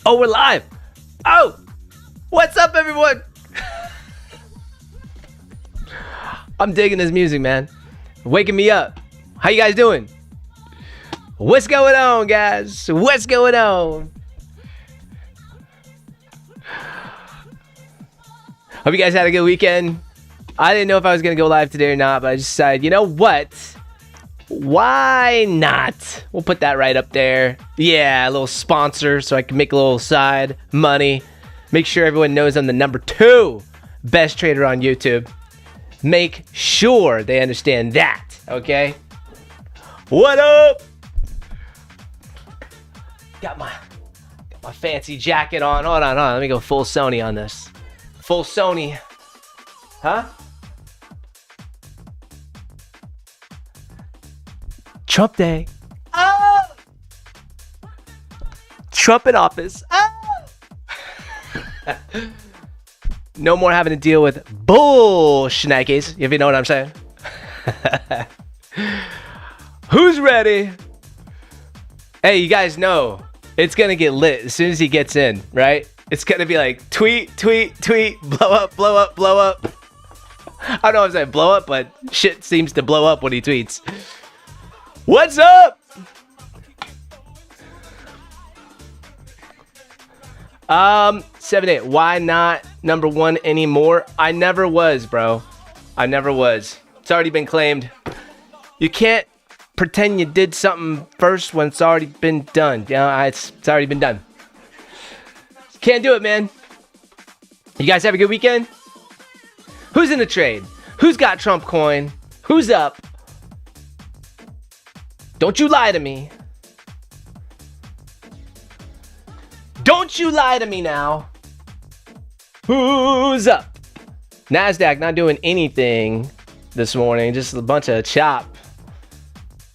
Oh, we're live. Oh, what's up, everyone? I'm digging this music, man. Waking me up. How you guys doing? What's going on, guys? What's going on? Hope you guys had a good weekend. I didn't know if I was going to go live today or not, but I just decided, you know what? Why not? We'll put that right up there. Yeah, a little sponsor so I can make a little side money. Make sure everyone knows I'm the #2 best trader on YouTube. Make sure they understand that, okay? What up? Got my fancy jacket on. Hold on. Let me go full Sony on this. Full Sony. Huh? Trump Day. Oh! Trump in office. Oh! No more having to deal with bull schnikes, if you know what I'm saying. Who's ready? Hey, you guys know it's gonna get lit as soon as he gets in, right? It's gonna be like tweet, tweet, tweet, blow up, blow up, blow up. I don't know what I'm saying, blow up, but shit seems to blow up when he tweets. What's up? 7-8. Why not #1 anymore? I never was, bro. I never was. It's already been claimed. You can't pretend you did something first when it's already been done. You know, it's already been done. Can't do it, man. You guys have a good weekend? Who's in the trade? Who's got Trump coin? Who's up? Don't you lie to me. Don't you lie to me now. Who's up? NASDAQ not doing anything this morning. Just a bunch of chop.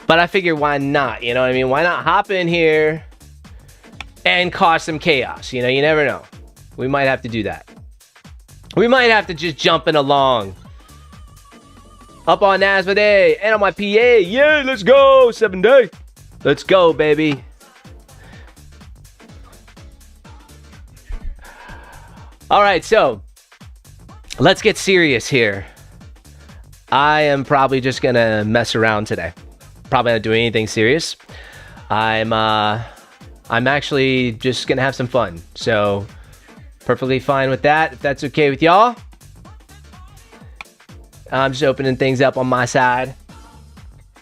But I figure why not? You know what I mean? Why not hop in here and cause some chaos? You know, you never know. We might have to do that. We might have to just jump in along. Up on NASDAQ Day and on my PA. Yeah, let's go. 7 day. Let's go, baby. All right, so let's get serious here. I am probably just going to mess around today. Probably not doing anything serious. I'm actually just going to have some fun. So perfectly fine with that, if that's okay with y'all. I'm just opening things up on my side.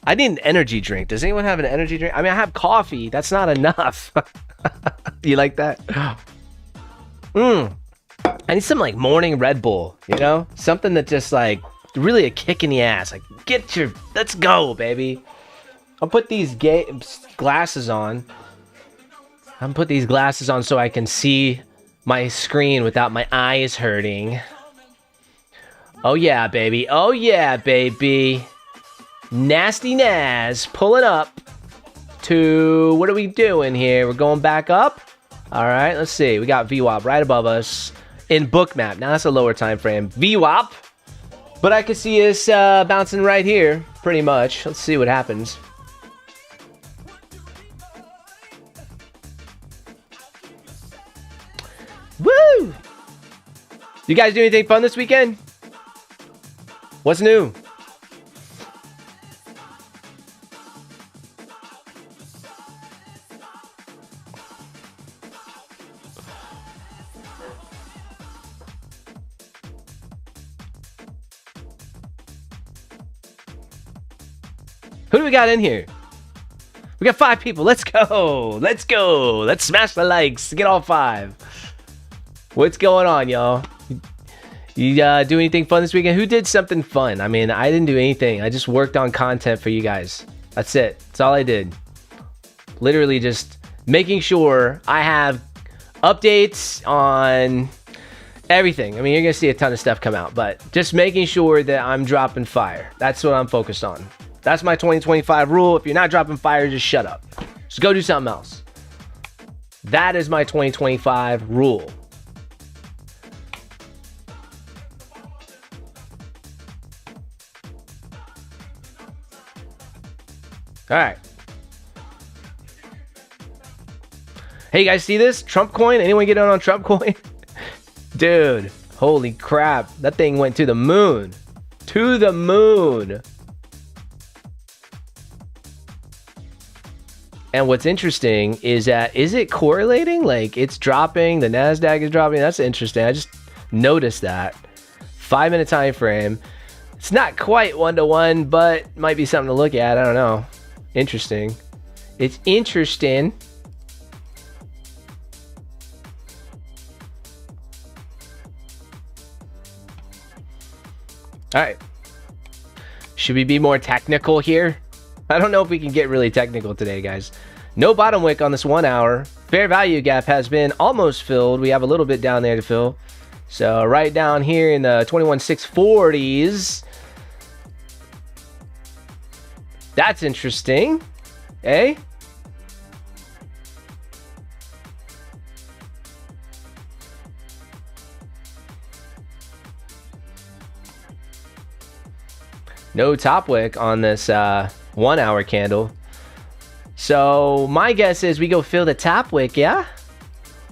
I need an energy drink. Does anyone have an energy drink? I mean, I have coffee. That's not enough. You like that? I need some like morning Red Bull, you know? Something that just like really a kick in the ass. Like, let's go, baby. I'll put these glasses on. I'm put these glasses on so I can see my screen without my eyes hurting. Oh yeah, baby. Oh yeah, baby. Nasty Naz pulling up to, what are we doing here? We're going back up. All right, let's see. We got VWAP right above us in Bookmap. Now that's a lower time frame. VWAP. But I can see us bouncing right here, pretty much. Let's see what happens. Woo! You guys do anything fun this weekend? What's new? Who do we got in here? We got 5 people. Let's go. Let's go. Let's smash the likes. Get all 5. What's going on, y'all? You do anything fun this weekend? Who did something fun? I mean, I didn't do anything. I just worked on content for you guys. That's it. That's all I did. Literally just making sure I have updates on everything. I mean, you're going to see a ton of stuff come out, but just making sure that I'm dropping fire. That's what I'm focused on. That's my 2025 rule. If you're not dropping fire, just shut up. Just go do something else. That is my 2025 rule. All right. Hey, you guys see this? Trump coin? Anyone get on Trump coin? Dude, holy crap. That thing went to the moon. To the moon. And what's interesting is that, is it correlating? Like, it's dropping, the NASDAQ is dropping. That's interesting. I just noticed that. 5-minute time frame. It's not quite 1-to-1, but might be something to look at. I don't know. Interesting. It's interesting. All right. Should we be more technical here? I don't know if we can get really technical today, guys. No bottom wick on this 1 hour. Fair value gap has been almost filled. We have a little bit down there to fill. So right down here in the 21,640s. That's interesting. Eh? No top wick on this 1 hour candle. So my guess is we go fill the top wick, yeah?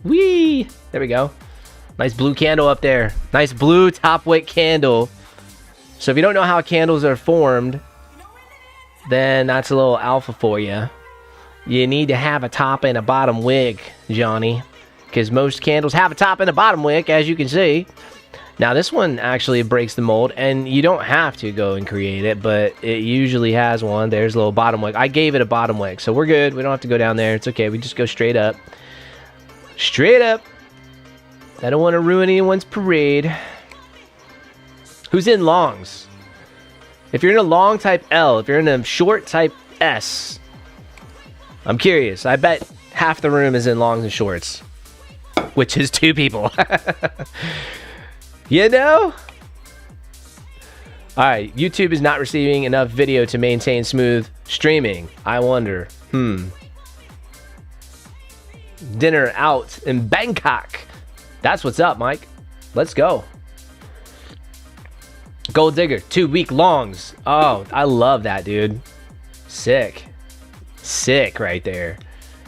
Whee! There we go. Nice blue candle up there. Nice blue top wick candle. So if you don't know how candles are formed, then that's a little alpha for you. You need to have a top and a bottom wick, Johnny. Because most candles have a top and a bottom wick, as you can see. Now this one actually breaks the mold, and you don't have to go and create it, but it usually has one. There's a little bottom wick. I gave it a bottom wick, so we're good. We don't have to go down there. It's okay. We just go straight up. Straight up. I don't want to ruin anyone's parade. Who's in longs? If you're in a long type L, if you're in a short type S, I'm curious. I bet half the room is in longs and shorts, which is 2 people. You know? Alright, YouTube is not receiving enough video to maintain smooth streaming. I wonder. Dinner out in Bangkok. That's what's up, Mike. Let's go. Gold Digger, 2-week longs. Oh, I love that, dude. Sick. Sick right there.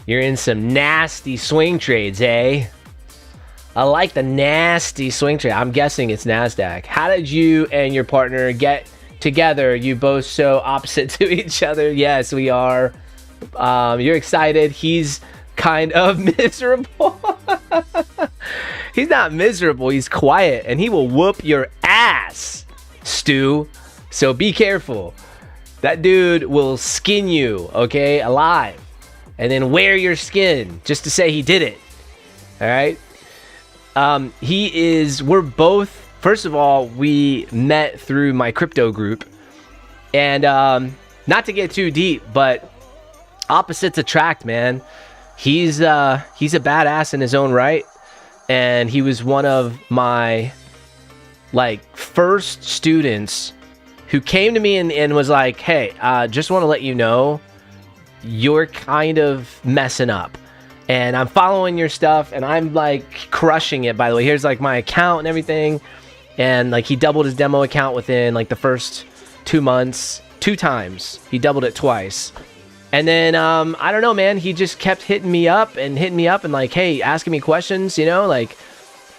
You're in some nasty swing trades, eh? I like the nasty swing trade. I'm guessing it's NASDAQ. How did you and your partner get together? You both so opposite to each other. Yes, we are. You're excited. He's kind of miserable. He's not miserable. He's quiet, and he will whoop your ass, Stu. So be careful. That dude will skin you, okay, alive, and then wear your skin just to say he did it. All right? We're both, first of all, we met through my crypto group, and not to get too deep, but opposites attract, man. He's a badass in his own right, and he was one of my first students who came to me and was like, hey, just want to let you know you're kind of messing up. And I'm following your stuff, and I'm crushing it, by the way. Here's my account and everything. And he doubled his demo account within the first 2 months. 2 times. He doubled it twice. And then, I don't know, man. He just kept hitting me up and hey, asking me questions,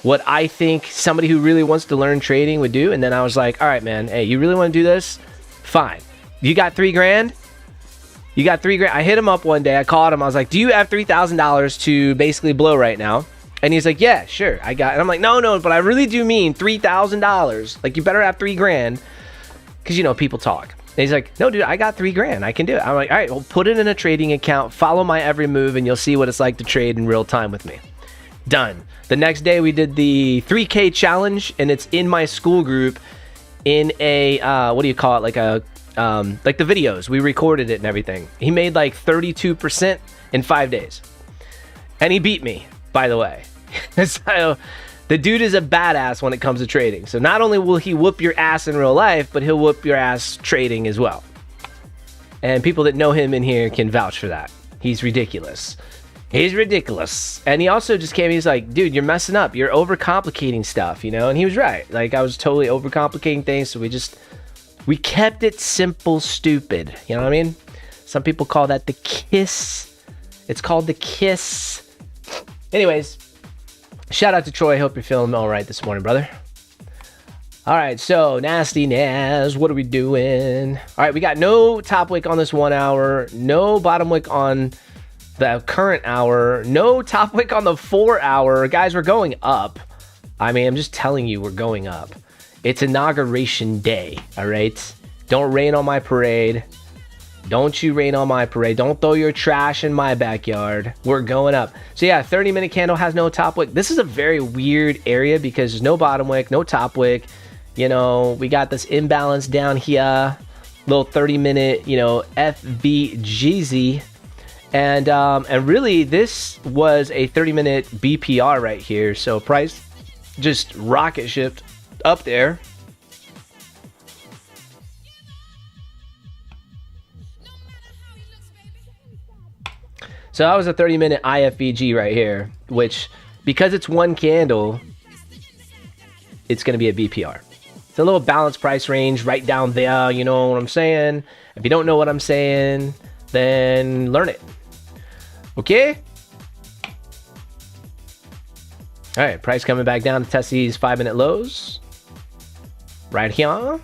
what I think somebody who really wants to learn trading would do. And then I was like, all right, man, hey, you really want to do this? Fine. You got $3 grand? You got $3 grand. I hit him up one day. I called him. I was like, do you have $3,000 to basically blow right now? And he's like, yeah, sure. I got it. And I'm like, no, but I really do mean $3,000. You better have $3 grand. Because, people talk. And he's like, no, dude, I got $3 grand. I can do it. I'm like, all right, well, put it in a trading account. Follow my every move, and you'll see what it's like to trade in real time with me. Done. The next day, we did the 3K challenge, and it's in my Skool group in a, what do you call it? The videos. We recorded it and everything. He made 32% in 5 days. And he beat me, by the way. So the dude is a badass when it comes to trading. So not only will he whoop your ass in real life, but he'll whoop your ass trading as well. And people that know him in here can vouch for that. He's ridiculous. He's ridiculous. And he also just came, he's like, dude, you're messing up. You're overcomplicating stuff, And he was right. I was totally overcomplicating things, so we kept it simple, stupid. You know what I mean? Some people call that the KISS. It's called the KISS. Anyways, shout out to Troy. Hope you're feeling all right this morning, brother. All right, so nasty Nas, what are we doing? All right, we got no top wick on this 1 hour, no bottom wick on the current hour, no top wick on the 4 hour. Guys, we're going up. I mean, I'm just telling you, we're going up. It's inauguration day, all right? Don't rain on my parade. Don't you rain on my parade. Don't throw your trash in my backyard. We're going up. So yeah, 30-minute candle has no top wick. This is a very weird area because there's no bottom wick, no top wick. You know, we got this imbalance down here, little 30-minute, you know, FVGZ, and really this was a 30-minute BPR right here. So price just rocket shipped up there. So that was a 30-minute IFVG right here, which because it's one candle, it's going to be a BPR. It's a little balanced price range right down there, you know what I'm saying? If you don't know what I'm saying, then learn it. Okay? All right, price coming back down to test these 5-minute lows. Right here.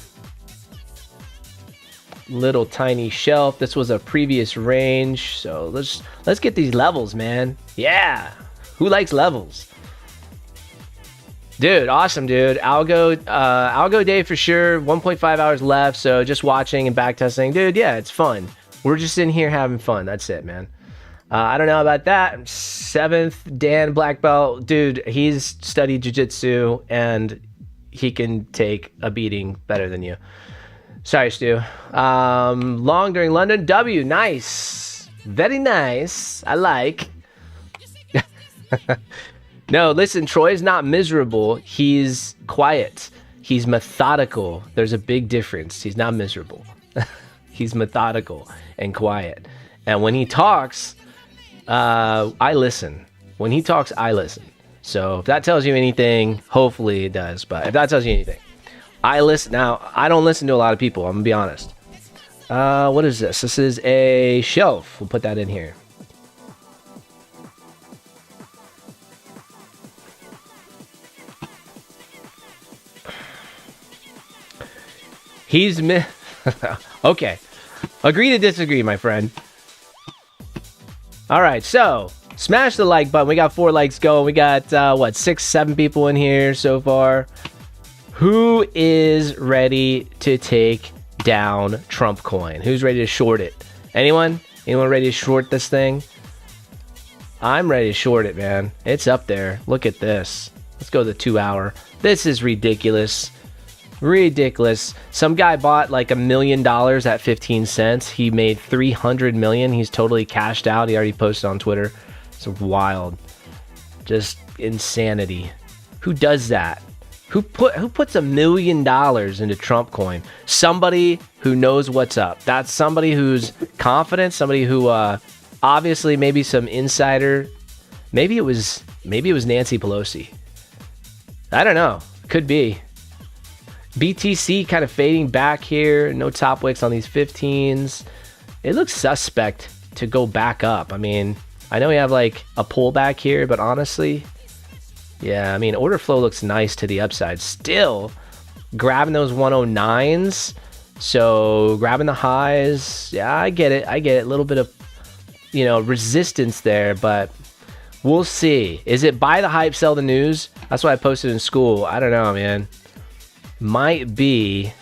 Little tiny shelf. This was a previous range, so let's get these levels, man. Yeah. Who likes levels? Dude, awesome, dude. Algo day for sure. 1.5 hours left, so just watching and back testing. Dude, yeah, it's fun. We're just in here having fun. That's it, man. I don't know about that. 7th Dan black belt. Dude, he's studied jiu-jitsu, and he can take a beating better than you. Sorry, Stu. Long during London. W, nice. Very nice. I like. No, listen, Troy's not miserable. He's quiet. He's methodical. There's a big difference. He's not miserable. He's methodical and quiet. And when he talks, I listen. When he talks, I listen. So if that tells you anything, hopefully it does. But if that tells you anything, I listen. Now, I don't listen to a lot of people. I'm going to be honest. What is this? This is a shelf. We'll put that in here. He's okay. Agree to disagree, my friend. All right, so smash the like button. We got 4 likes going. We got what, 6, 7 people in here so far. Who is ready to take down Trump coin? Who's ready to short it? Anyone? Anyone ready to short this thing? I'm ready to short it, man. It's up there. Look at this. Let's go to the 2 hour. This is ridiculous. Ridiculous. Some guy bought like $1 million at 15 cents. He made 300 million. He's totally cashed out. He already posted on Twitter. It's wild. Just insanity. Who does that? Who puts $1 million into Trump coin? Somebody who knows what's up. That's somebody who's confident, somebody who obviously maybe some insider. Maybe it was Nancy Pelosi. I don't know. Could be. BTC kind of fading back here. No top wicks on these 15s. It looks suspect to go back up. I mean, I know we have like a pullback here, but honestly, yeah, I mean, order flow looks nice to the upside. Still grabbing those 109s. So grabbing the highs. Yeah, I get it. A little bit of, you know, resistance there, but we'll see. Is it buy the hype, sell the news? That's what I posted in Skool. I don't know, man. Might be,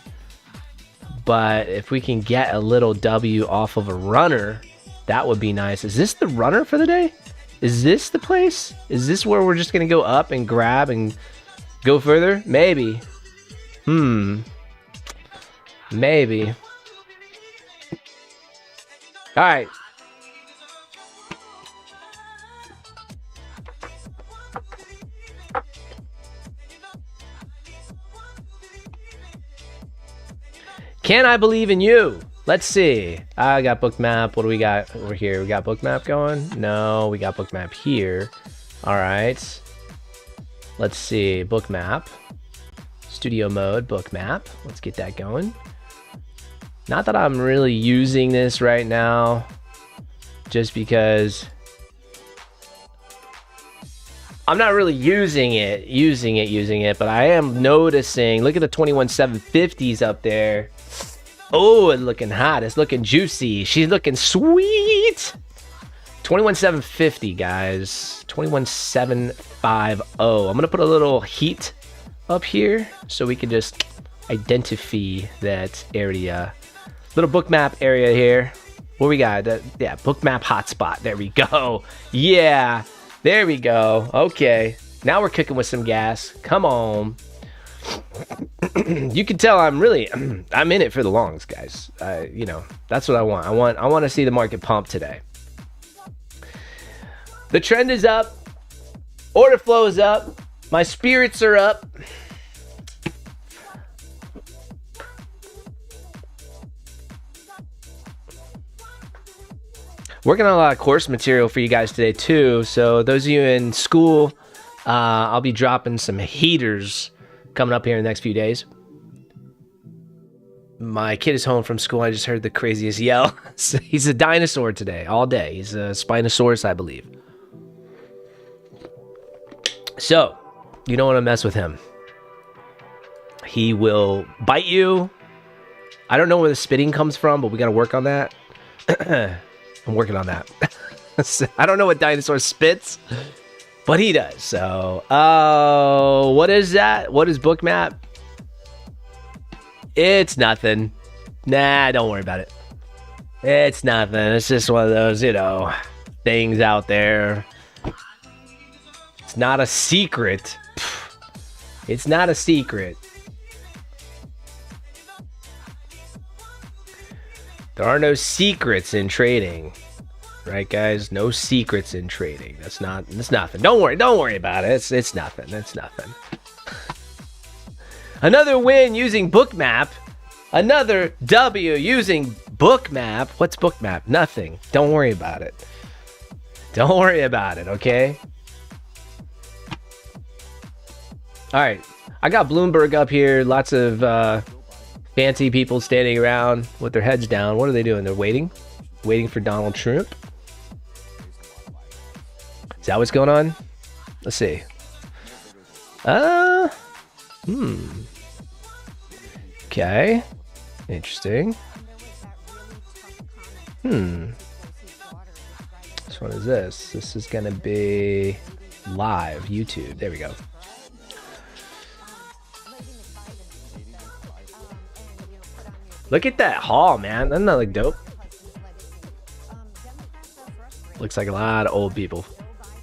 but if we can get a little W off of a runner, that would be nice. Is this the runner for the day? Is this the place? Is this where we're just gonna go up and grab and go further? Maybe. Maybe. All right. Can I believe in you? Let's see. I got bookmap. What do we got over here? We got bookmap going? No, we got bookmap here. All right. Let's see. Bookmap. Studio mode, bookmap. Let's get that going. Not that I'm really using this right now, just because I'm not really using it, but I am noticing. Look at the 21,750s up there. Oh, it's looking hot. It's looking juicy. She's looking sweet. 21,750, guys. 21,750. I'm gonna put a little heat up here so we can just identify that area. Little book map area here. What we got? Yeah, book map hotspot. There we go. Yeah, there we go. Okay, now we're cooking with some gas. Come on. You can tell I'm in it for the longs, guys. You know, that's what I want. I want to see the market pump today. The trend is up. Order flow is up. My spirits are up. Working on a lot of course material for you guys today too. So those of you in school, I'll be dropping some heaters coming up here in the next few days. My kid is home from school. I just heard the craziest yell. He's a dinosaur today, all day. He's a Spinosaurus, I believe. So, you don't want to mess with him. He will bite you. I don't know where the spitting comes from, but we got to work on that. I'm working on that. I don't know what dinosaur spits, but he does. So, what is that? What is bookmap? It's nothing. Nah, don't worry about it. It's nothing. It's just one of those, you know, things out there. It's not a secret. It's not a secret. There are no secrets in trading, right, guys? No secrets in trading. It's nothing. Don't worry about it. It's nothing. It's nothing. Another win using bookmap. Another W using bookmap. What's bookmap? Nothing. Don't worry about it. Don't worry about it, okay? All right. I got Bloomberg up here. Lots of fancy people standing around with their heads down. What are they doing? They're waiting for Donald Trump. Is that what's going on? Let's see. Okay. Interesting. Which one is this? This is gonna be live YouTube. There we go. Look at that haul, man. Doesn't that look dope? Looks like a lot of old people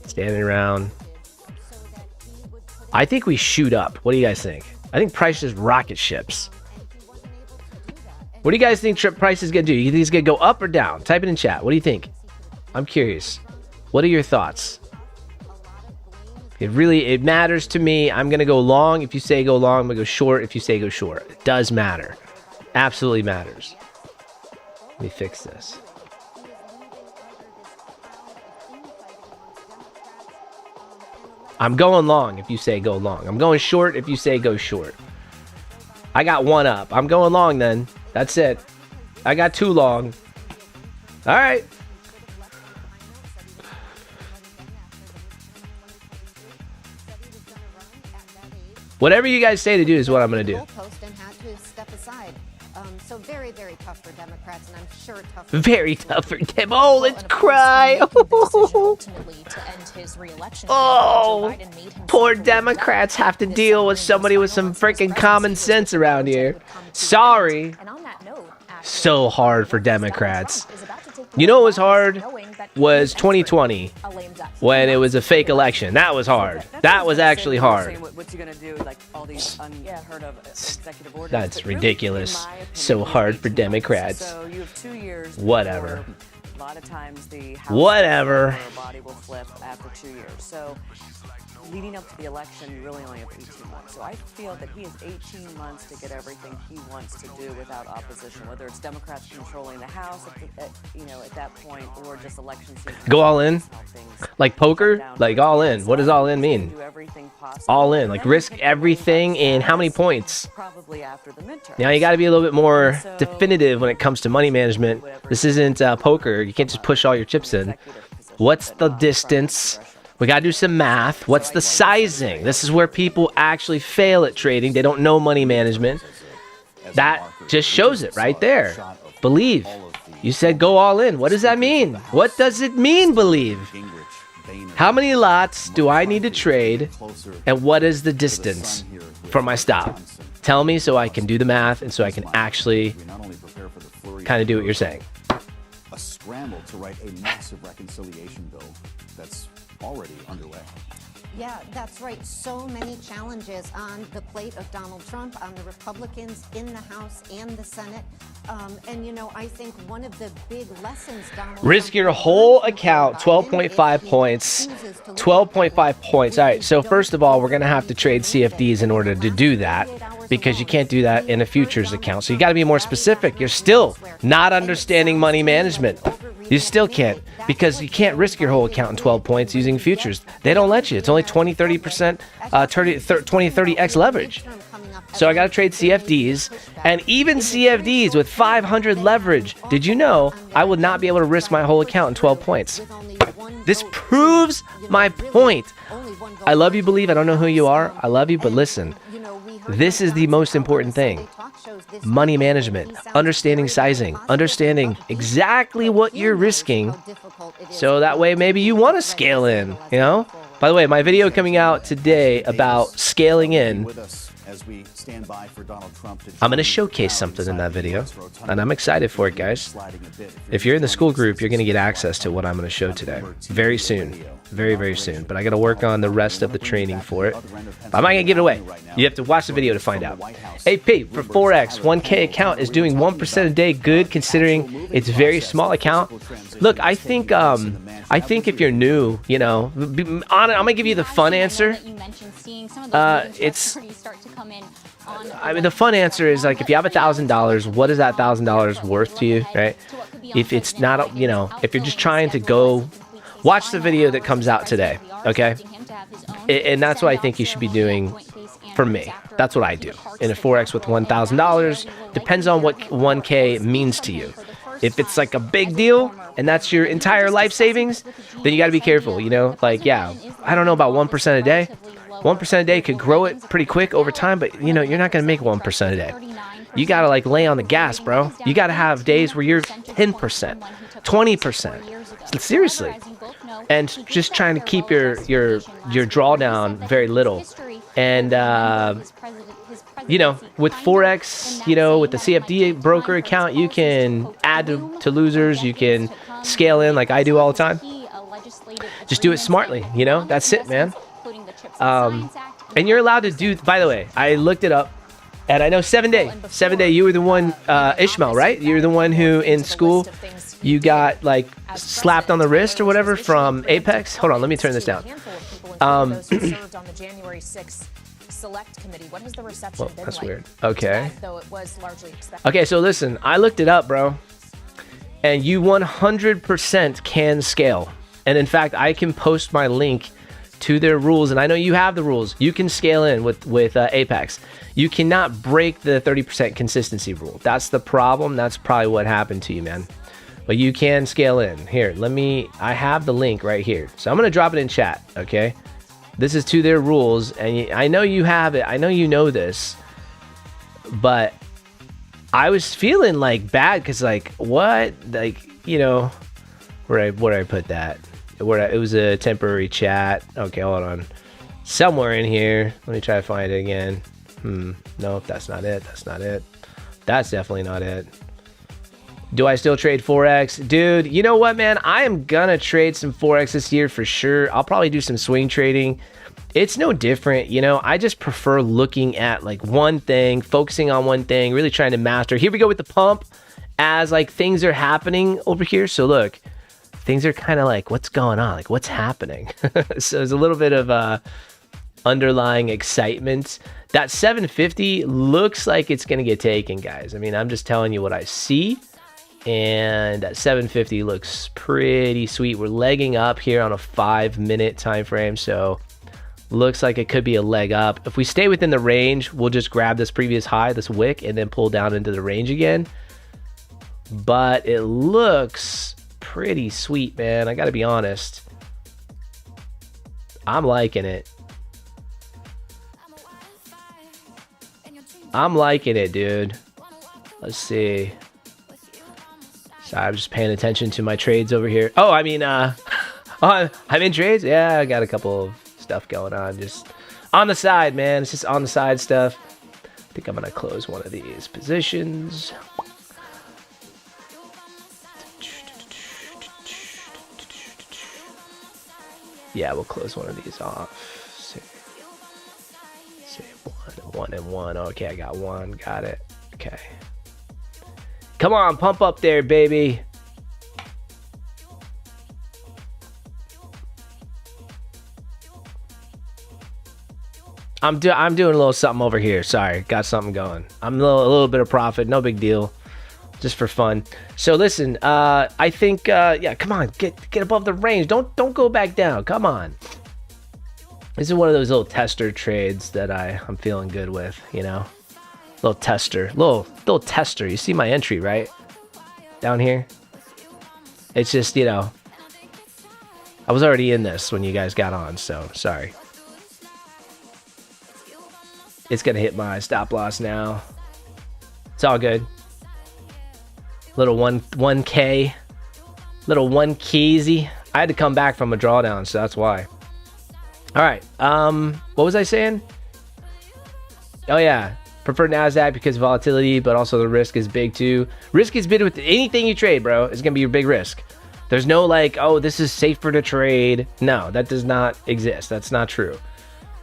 standing around. I think we shoot up. What do you guys think? I think price just rocket ships. What do you guys think price is going to do? You think it's going to go up or down? Type it in chat. What do you think? I'm curious. What are your thoughts? It matters to me. I'm going to go long. If you say go long, I'm going to go short. If you say go short, it does matter. Absolutely matters. Let me fix this. I'm going long if you say go long. I'm going short if you say go short. I got one up. I'm going long then. That's it. I got two long. All right. Whatever you guys say to do is what I'm going to do. So very, very tough for Democrats, and I'm sure tough. Very tough for Dem. Oh, let's cry. Oh, poor Democrats have to deal with somebody with some freaking common sense around here. Sorry. So hard for Democrats. You know what was hard? Was 2020 when it was a fake election. That was hard. That was actually hard. That's ridiculous. So hard for Democrats. Whatever. Whatever. Leading up to the election, you really only have 18 months. So I feel that he has 18 months to get everything he wants to do without opposition, whether it's Democrats controlling the House, at that point, or just election season. Go all in? Like poker? Like all in. What does all in mean? All in. Like risk everything in how many points? Probably after the midterm. Now you got to be a little bit more definitive when it comes to money management. This isn't poker. You can't just push all your chips in. What's the distance? We got to do some math. What's the sizing? This is where people actually fail at trading. They don't know money management. That just shows it right there. Believe. You said go all in. What does that mean? What does it mean, believe? How many lots do I need to trade? And what is the distance for my stop? Tell me so I can do the math and so I can actually kind of do what you're saying. A scramble to write a massive reconciliation bill that's already underway. Yeah, that's right. So many challenges on the plate of Donald Trump, on the Republicans in the House and the Senate. And, you know, I think one of the big lessons Donald Risk Trump your whole account, 12.5 points. 12.5 points. All right, so first of all, we're going to have to trade CFDs in order to do that, because you can't do that in a futures account. So you got to be more specific. You're still not understanding money management. You still can't, because you can't risk your whole account in 12 points using futures. They don't let you. It's only 20-30%, 20-30x leverage. So I got to trade CFDs, and even CFDs with 500 leverage. Did you know I would not be able to risk my whole account in 12 points? This proves my point. I love you, believe. I don't know who you are. I love you, but listen. This is the most important thing. Money management, understanding sizing, understanding exactly what you're risking, so that way maybe you want to scale in, you know? By the way, my video coming out today about scaling in, I'm going to showcase something in that video, and I'm excited for it, guys. If you're in the Skool group, you're going to get access to what I'm going to show today very soon. Very, very soon. But I got to work on the rest of the training for it. But I'm not going to give it away. You have to watch the video to find out. AP for Forex, 1K account is doing 1% a day good considering it's very small account. Look, I think if you're new, you know, I'm going to give you the fun answer. I mean, the fun answer is, like, if you have $1,000, what is that $1,000 worth to you, right? If it's not, you know, if you're just trying to go, watch the video that comes out today, okay? And that's what I think you should be doing for me. That's what I do. In a Forex with $1,000, depends on what 1K means to you. If it's like a big deal and that's your entire life savings, then you got to be careful, you know? Like, yeah, I don't know about 1% a day. 1% a day could grow it pretty quick over time, but, you know, you're not going to make 1% a day. You got to, like, lay on the gas, bro. You got to have days where you're 10%, 20%. Seriously. And just trying to keep your drawdown very little. And, you know, with Forex, you know, with the CFD broker account, you can add to losers. You can scale in like I do all the time. Just do it smartly, you know? That's it, man. And you're allowed to do, by the way, I looked it up, and I know 7 Day, you were the one, Ishmael, right? You're the one who in Skool, you got like slapped on the wrist or whatever from Apex. Hold on, let me turn this down. Select committee. What has the reception well, been that's like? Weird. Okay. Though it was largely expected. Okay, so listen, I looked it up, bro, and you 100% can scale. And in fact, I can post my link to their rules, and I know you have the rules. You can scale in with Apex. You cannot break the 30% consistency rule. That's the problem. That's probably what happened to you, man. But you can scale in. Here, I have the link right here. So I'm going to drop it in chat, okay? This is to their rules, and I know you have it. I know you know this, but I was feeling like bad because, like, what? Like, you know, where did I put that? It was a temporary chat. Okay, hold on. Somewhere in here. Let me try to find it again. Nope, that's not it. That's not it. That's definitely not it. Do I still trade Forex? Dude, you know what, man? I am gonna trade some Forex this year for sure. I'll probably do some swing trading. It's no different, you know? I just prefer looking at like one thing, focusing on one thing, really trying to master. Here we go with the pump as like things are happening over here. So look, things are kind of like, what's going on? Like, what's happening? So there's a little bit of underlying excitement. That 750 looks like it's gonna get taken, guys. I mean, I'm just telling you what I see. And that 750 looks pretty sweet. We're legging up here on a 5-minute time frame, so looks like it could be a leg up. If we stay within the range, we'll just grab this previous high, this wick, and then pull down into the range again. But it looks pretty sweet, man. I gotta be honest. I'm liking it. I'm liking it, dude. Let's see. Sorry, I'm just paying attention to my trades over here. Oh, I mean, oh, I'm in trades? Yeah, I got a couple of stuff going on. Just on the side, man. It's just on the side stuff. I think I'm going to close one of these positions. Yeah, we'll close one of these off. Say one and one. Okay, I got one. Got it. Okay. Come on, pump up there, baby. I'm doing a little something over here. Sorry, got something going. I'm a little bit of profit. No big deal. Just for fun. So listen, I think yeah, come on, get above the range. Don't go back down. Come on. This is one of those little tester trades that I'm feeling good with, you know. Little tester. Little tester. You see my entry, right? Down here. It's just, you know, I was already in this when you guys got on, so sorry. It's gonna hit my stop loss now. It's all good. Little 1K. Little 1K. I had to come back from a drawdown, so that's why. All right. What was I saying? Oh yeah. Prefer NASDAQ because of volatility, but also the risk is big too. Risk is big with anything you trade, bro. It's gonna be your big risk. There's no like, oh, this is safer to trade. No, that does not exist. That's not true.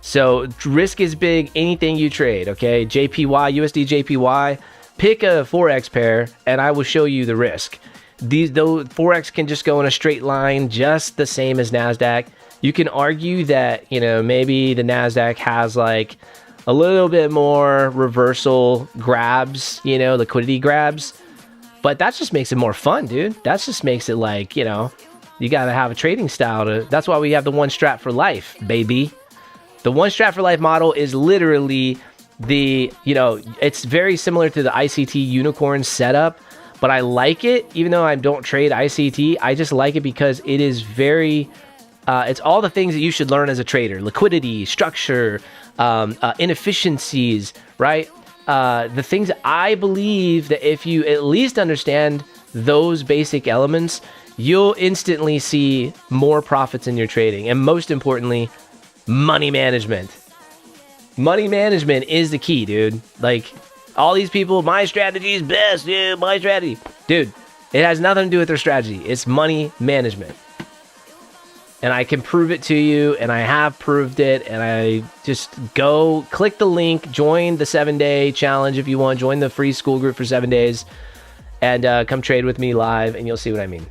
So risk is big, anything you trade, okay? JPY, USD JPY, pick a Forex pair and I will show you the risk. Though Forex can just go in a straight line, just the same as NASDAQ. You can argue that, you know, maybe the NASDAQ has like a little bit more reversal grabs, you know, liquidity grabs. But that just makes it more fun, dude. That just makes it like, you know, you got to have a trading style. That's why we have the one strat for life, baby. The one strat for life model is literally the, you know, it's very similar to the ICT unicorn setup. But I like it, even though I don't trade ICT. I just like it because it is very, it's all the things that you should learn as a trader. Liquidity, structure, inefficiencies, right? The things that I believe that if you at least understand those basic elements, you'll instantly see more profits in your trading. And most importantly, money management. Money management is the key, dude. Like, all these people, my strategy is best, dude, my strategy. Dude, it has nothing to do with their strategy. It's money management. And I can prove it to you, and I have proved it, and I just go click the link, join the 7-day challenge if you want, join the free Skool group for 7 days, and come trade with me live, and you'll see what I mean.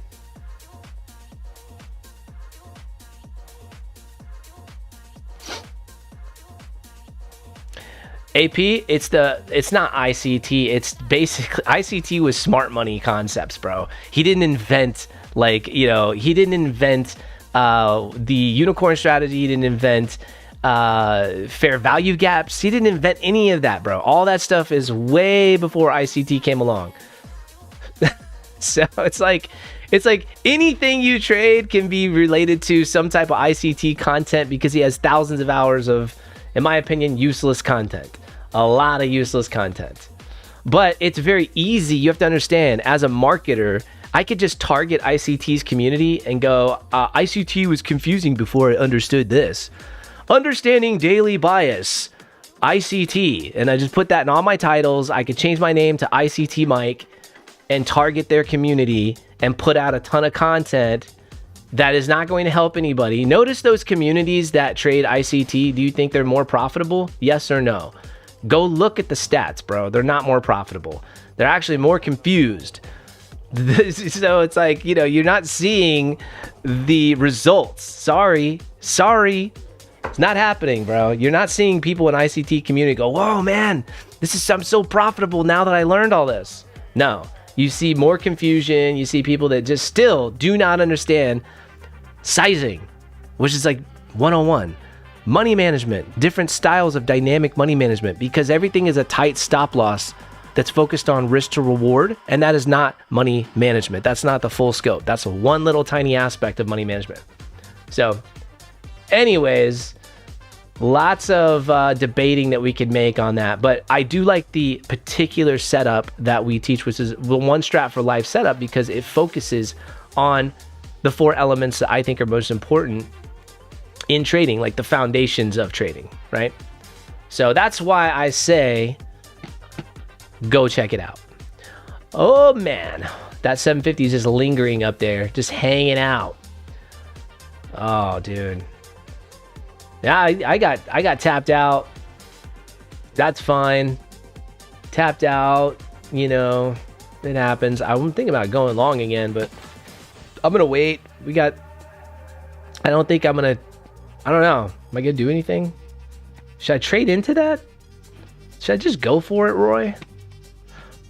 AP, it's not ICT, it's basically, ICT was smart money concepts, bro. He didn't invent, like, you know, he didn't invent the unicorn strategy, he didn't invent fair value gaps, he didn't invent any of that, bro. All that stuff is way before ICT came along. So it's like anything you trade can be related to some type of ICT content because he has thousands of hours of, in my opinion, useless content. A lot of useless content. But it's very easy. You have to understand, as a marketer, I could just target ICT's community and go, ICT was confusing before I understood this. Understanding daily bias, ICT. And I just put that in all my titles. I could change my name to ICT Mike and target their community and put out a ton of content that is not going to help anybody. Notice those communities that trade ICT. Do you think they're more profitable? Yes or no? Go look at the stats, bro. They're not more profitable. They're actually more confused. So it's like, you know, you're not seeing the results. Sorry. It's not happening, bro. You're not seeing people in ICT community go, whoa, man, I'm so profitable now that I learned all this. No, you see more confusion. You see people that just still do not understand sizing, which is like 101. Money management, different styles of dynamic money management, because everything is a tight stop loss that's focused on risk to reward, and that is not money management. That's not the full scope. That's one little tiny aspect of money management. So Anyways, lots of debating that we could make on that. But I do like the particular setup that we teach, which is the one strat for life setup, because it focuses on the 4 elements that I think are most important in trading, like the foundations of trading, right? So that's why I say go check it out. Oh man, that 750 is just lingering up there, just hanging out. Oh dude. Yeah, I got tapped out. That's fine. Tapped out, you know, it happens. I'm thinking about going long again, but I'm gonna wait. I don't think I'm gonna, I don't know. Am I gonna do anything? Should I trade into that? Should I just go for it, Roy?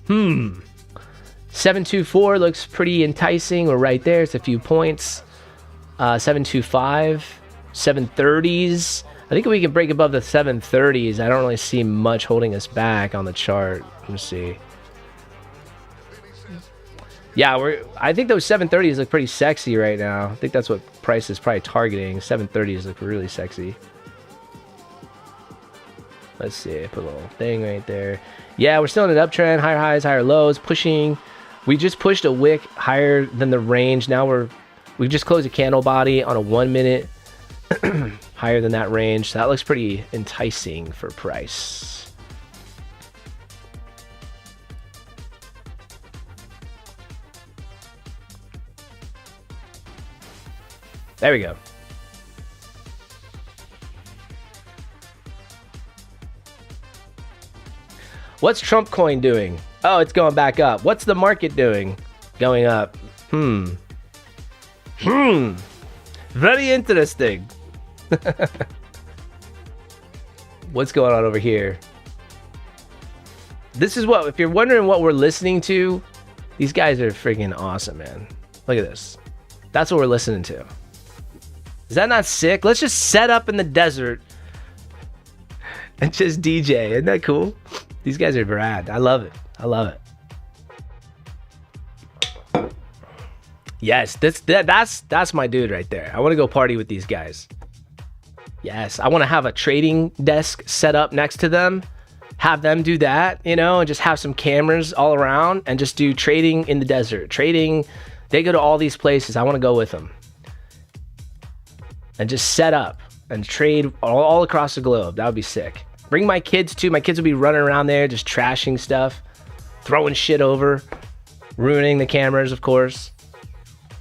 724 looks pretty enticing. We're right there. It's a few points. 725, 730s. I think we can break above the 730s. I don't really see much holding us back on the chart. Let me see. Yeah, I think those 730s look pretty sexy right now. I think that's what price is probably targeting. 730s look really sexy. Let's see, put a little thing right there. Yeah, we're still in an uptrend. Higher highs, higher lows, pushing. We just pushed a wick higher than the range. Now we just closed a candle body on a 1 minute higher than that range. So that looks pretty enticing for price. There we go. What's Trump coin doing? Oh, it's going back up. What's the market doing? Going up. Very interesting. What's going on over here? This is what, if you're wondering what we're listening to, these guys are freaking awesome, man. Look at this. That's what we're listening to. Is that not sick? Let's just set up in the desert and just DJ. Isn't that cool? These guys are rad. I love it. I love it. Yes, that's my dude right there. I want to go party with these guys. Yes, I want to have a trading desk set up next to them. Have them do that, you know, and just have some cameras all around and just do trading in the desert. Trading, they go to all these places. I want to go with them. And just set up and trade all across the globe. That would be sick. Bring my kids too. My kids will be running around there just trashing stuff, throwing shit over, ruining the cameras, of course.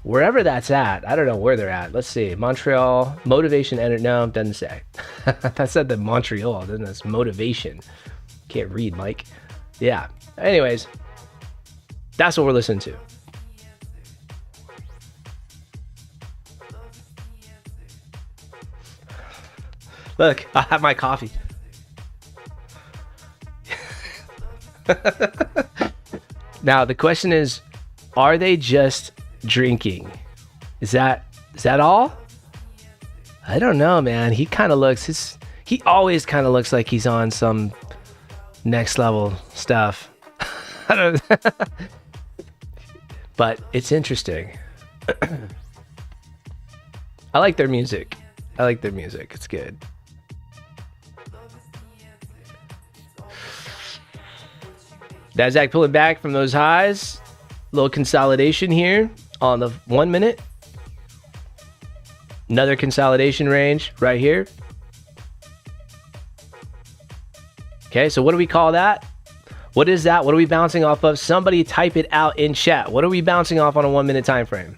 Wherever that's at, I don't know where they're at. Let's see. Montreal, motivation, no, it doesn't say. That said the Montreal, doesn't it? It's motivation. Can't read, Mike. Yeah. Anyways, that's what we're listening to. Look, I have my coffee. Now the question is, are they just drinking? Is that all? I don't know, man. He kind of looks, he always kind of looks like he's on some next level stuff. I don't but it's interesting. I like their music. It's good. NASDAQ pulling back from those highs. Little consolidation here on the 1 minute. Another consolidation range right here. Okay, so what do we call that? What is that? What are we bouncing off of? Somebody type it out in chat. What are we bouncing off on a 1 minute time frame?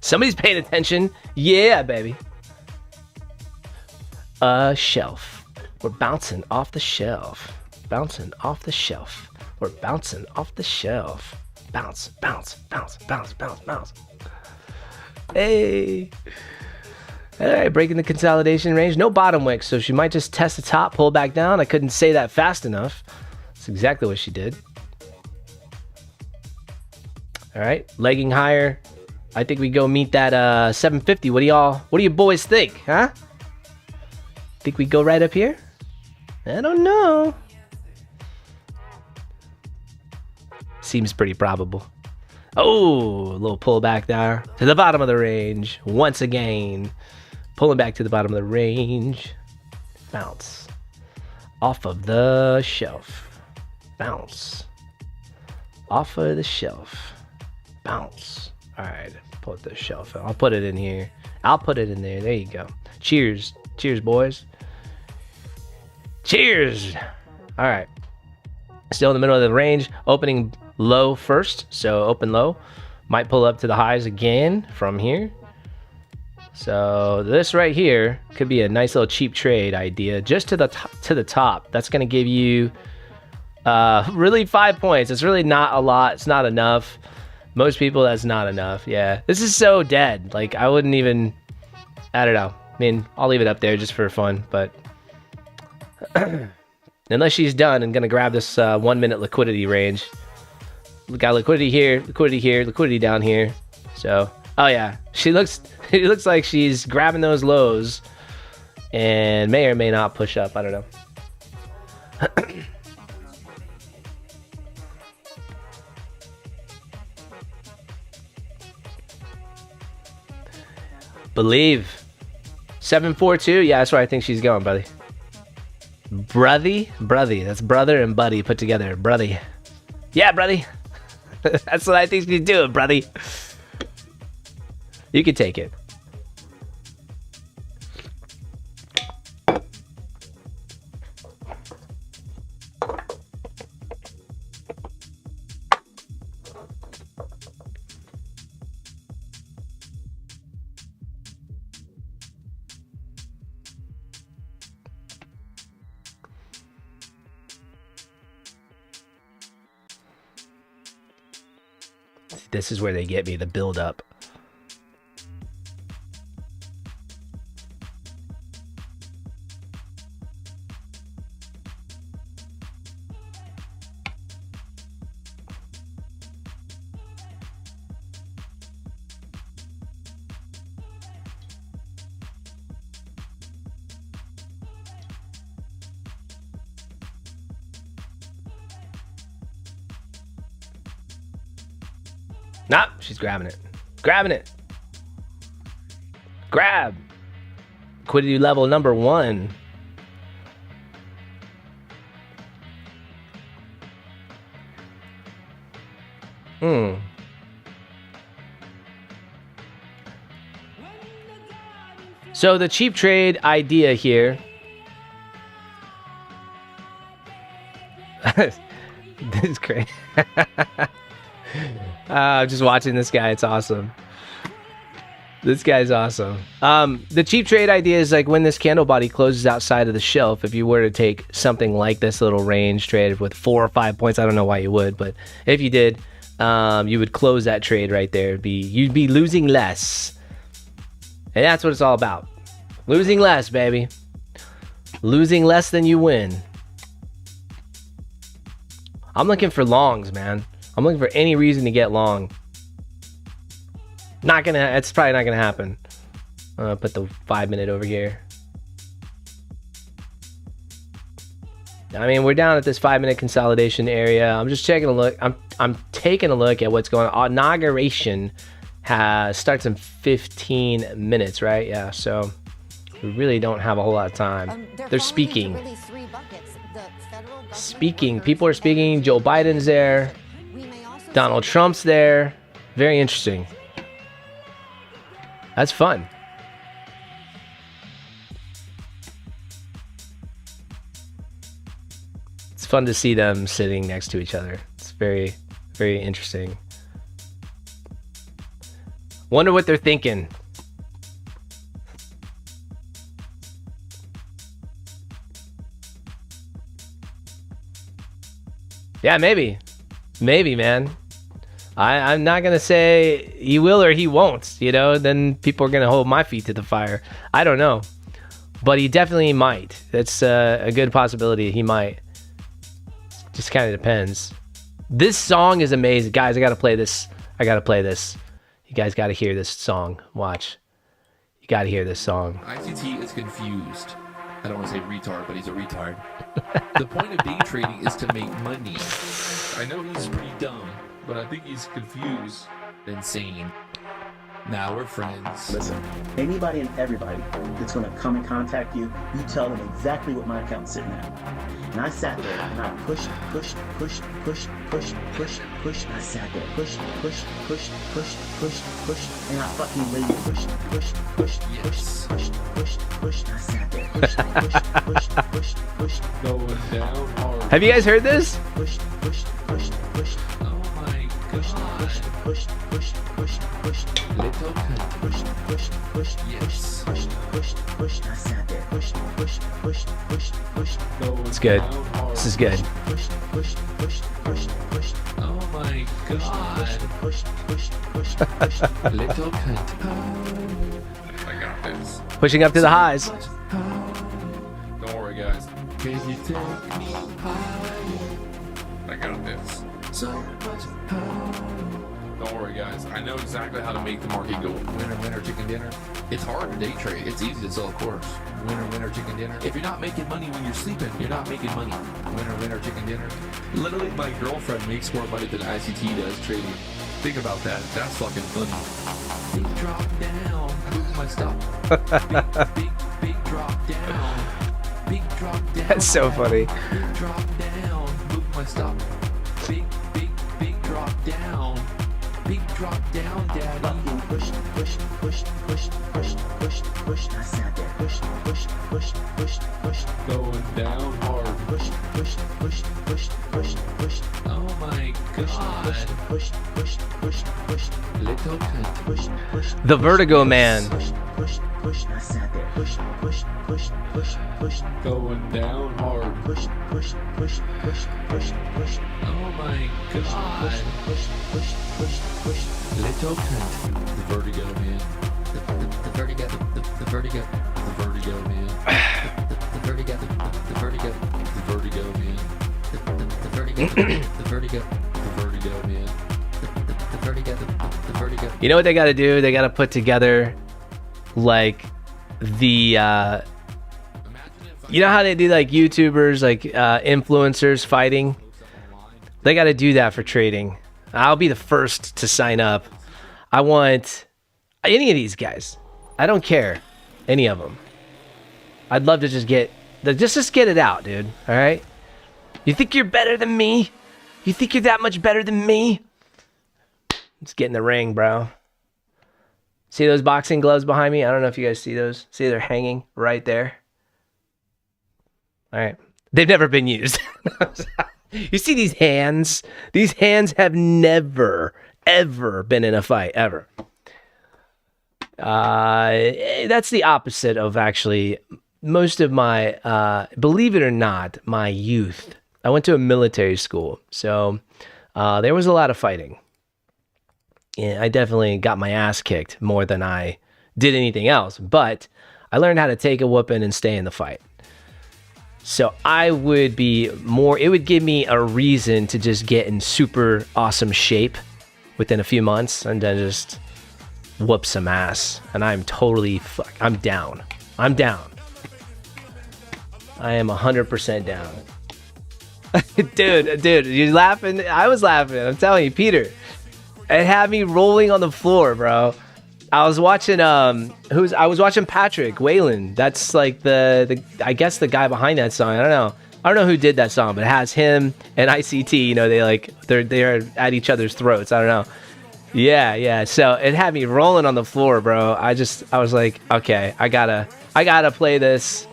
Somebody's paying attention. Yeah, baby. A shelf. We're bouncing off the shelf. Bouncing off the shelf. We're bouncing off the shelf. Bounce, bounce, bounce, bounce, bounce, bounce. Hey. All right, breaking the consolidation range. No bottom wick, so she might just test the top, pull back down. I couldn't say that fast enough. That's exactly what she did. All right, legging higher. I think we go meet that 750. What do you boys think, huh? Think we go right up here? I don't know. Seems pretty probable. Oh, a little pullback there to the bottom of the range. Once again, pulling back to the bottom of the range. Bounce. Off of the shelf. Bounce. Off of the shelf. Bounce. All right, pull the shelf. I'll put it in here. I'll put it in there. There you go. Cheers. Cheers, boys. Cheers. All right. Still in the middle of the range. Opening low first. So open low. Might pull up to the highs again from here. So this right here could be a nice little cheap trade idea. Just to the top. That's going to give you really 5 points. It's really not a lot. It's not enough. Most people, that's not enough. Yeah. This is so dead. Like, I wouldn't even... I don't know. I mean, I'll leave it up there just for fun, but... Unless she's done and gonna grab this 1 minute liquidity range. We got liquidity here, liquidity down here. So, oh yeah, it looks like she's grabbing those lows and may or may not push up. I don't know. Believe 742. Yeah, that's where I think she's going, buddy. Brothy. That's brother and buddy put together. Brothy. Yeah, brothy. That's what I think she's doing, brothy. You can take it. This is where they get me, the build up. Nah, she's grabbing it. Grabbing it. Grab. Liquidity level number 1. So the cheap trade idea here. This is great. Just watching this guy, it's awesome. This guy's awesome. The cheap trade idea is like when this candle body closes outside of the shelf, if you were to take something like this little range trade with 4 or 5 points, I don't know why you would, but if you did, you would close that trade right there. You'd be losing less. And that's what it's all about. Losing less, baby. Losing less than you win. I'm looking for longs, man. I'm looking for any reason to get long. It's probably not gonna happen. Put the 5 minute over here. I mean, we're down at this 5 minute consolidation area. I'm just taking a look. I'm taking a look at what's going on. Inauguration starts in 15 minutes, right? Yeah, so we really don't have a whole lot of time. They're speaking. People are speaking. Joe Biden's there. Donald Trump's there. Very interesting. That's fun. It's fun to see them sitting next to each other. It's very, very interesting. Wonder what they're thinking. Yeah, maybe. Maybe, man. I'm not going to say he will or he won't, you know, then people are going to hold my feet to the fire. I don't know. But he definitely might. That's a good possibility. He might. Just kind of depends. This song is amazing. Guys, I got to play this. You guys got to hear this song. Watch. You got to hear this song. ICT is confused. I don't want to say retard, but he's a retard. The point of day trading is to make money. I know he's pretty dumb, but I think he's confused, insane. Now we're friends. Listen, anybody and everybody that's going to come and contact you, you tell them exactly what my account's sitting at. And I sat there and I pushed. And I sat there, pushed. And I fucking laid pushed. And I sat there, pushed. Going down hard. Have you guys heard this? Pushed. Oh my god. Pushed. Little cunt. Pushed. Yes. Pushed. And I sat there, pushed. Going It's good. down hard. This is good. Pushed. Oh my god. Pushed. Little cunt. I got this. Pushing up to the highs. Don't worry, guys. Can you take me high? I got this. So much power. Don't worry, guys. I know exactly how to make the market go winner, chicken dinner. It's hard to day trade. It's easy to sell a course. Winner, chicken dinner. If you're not making money when you're sleeping, you're not making money. Winner, chicken dinner. Literally, my girlfriend makes more money than ICT does trading. Think about that. That's fucking funny. Big drop down. Move my stop. Big drop down. Big drop down. That's so funny. Big drop down. Move my stop. Big drop down. Big drop down, daddy. Pushed. And I sat there, pushed. Going down hard. Pushed. Oh my god. Pushed. Little cunt. The Vertigo Man. Pushed. And I sat there, pushed. Going down hard. Pushed. Oh my god. Little cunt. The Vertigo Man. The Vertigo. The Vertigo. The Vertigo Man. The Vertigo. The Vertigo. The Vertigo Man. The Vertigo. The Vertigo. The Vertigo Man. The Vertigo. The Vertigo. You know what they got to do? They got to put together like the you know how they do like YouTubers, like influencers fighting? They got to do that for trading. I'll be the first to sign up. I want any of these guys. I don't care. Any of them. I'd love to just get it out, dude. All right? You think you're better than me? You think you're that much better than me? Let's get in the ring, bro. See those boxing gloves behind me? I don't know if you guys see those. See, they're hanging right there. All right. They've never been used. You see these hands? These hands have never, ever been in a fight, ever. That's the opposite of actually most of my, believe it or not, my youth. I went to a military school, so there was a lot of fighting. Yeah, I definitely got my ass kicked more than I did anything else, but I learned how to take a whooping and stay in the fight. So I would be more, it would give me a reason to just get in super awesome shape within a few months and then just whoop some ass. And I'm totally, I'm down. I'm down. I am 100% down. Dude, you laughing? I was laughing. I'm telling you, Peter. It had me rolling on the floor, bro. I was watching I was watching Patrick Whalen. That's like the I guess the guy behind that song. I don't know who did that song, but it has him and ICT, you know, they're at each other's throats. I don't know. Yeah. So it had me rolling on the floor, bro. I was like, okay, I gotta play this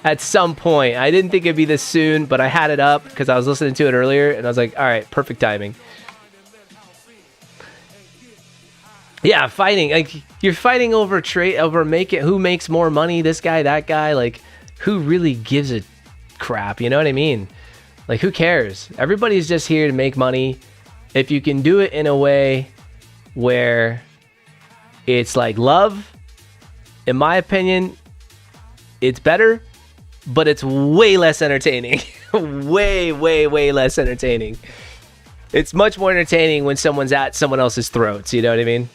at some point. I didn't think it'd be this soon, but I had it up because I was listening to it earlier and I was like, all right, perfect timing. Yeah, fighting. Like, you're fighting over who makes more money, this guy, that guy. Like, who really gives a crap? You know what I mean? Like, who cares? Everybody's just here to make money. If you can do it in a way where it's like love, in my opinion, it's better, but it's way less entertaining. way less entertaining. It's much more entertaining when someone's at someone else's throats. You know what I mean?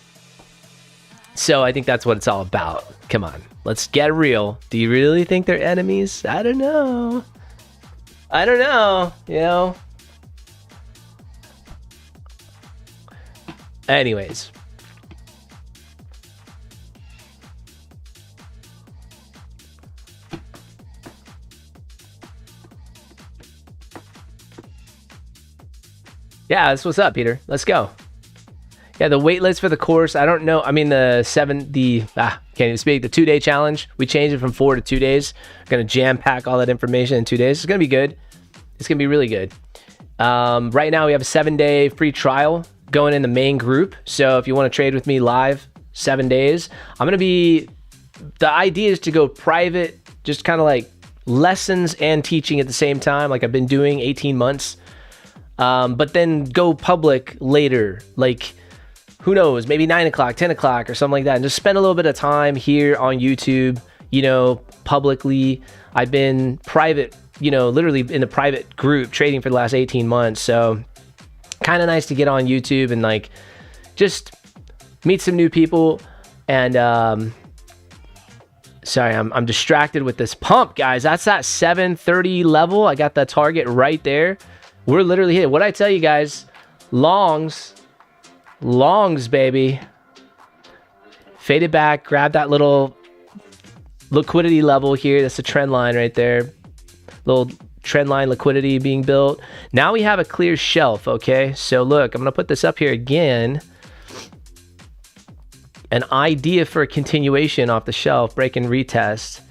So I think that's what it's all about. Come on, let's get real. Do you really think they're enemies? I don't know. I don't know, you know? Anyways. Yeah, that's what's up, Peter. Let's go. Yeah, the wait list for the course, I don't know. I mean, can't even speak. The 2-day challenge, we changed it from 4 to 2 days. We're going to jam pack all that information in 2 days. It's going to be good. It's going to be really good. Right now, we have a 7-day free trial going in the main group. So if you want to trade with me live, 7 days, the idea is to go private, just kind of like lessons and teaching at the same time, like I've been doing 18 months. But then go public later, like who knows, maybe 9 o'clock, 10 o'clock or something like that. And just spend a little bit of time here on YouTube, you know, publicly. I've been private, you know, literally in the private group trading for the last 18 months. So kind of nice to get on YouTube and like just meet some new people. And sorry, I'm distracted with this pump, guys. That's that 730 level. I got that target right there. We're literally here. What I tell you guys, longs, baby. Faded back, grab that little liquidity level here. That's the trend line right there. Little trend line liquidity being built. Now we have a clear shelf, okay? So look, I'm gonna put this up here again. An idea for a continuation off the shelf, break and retest.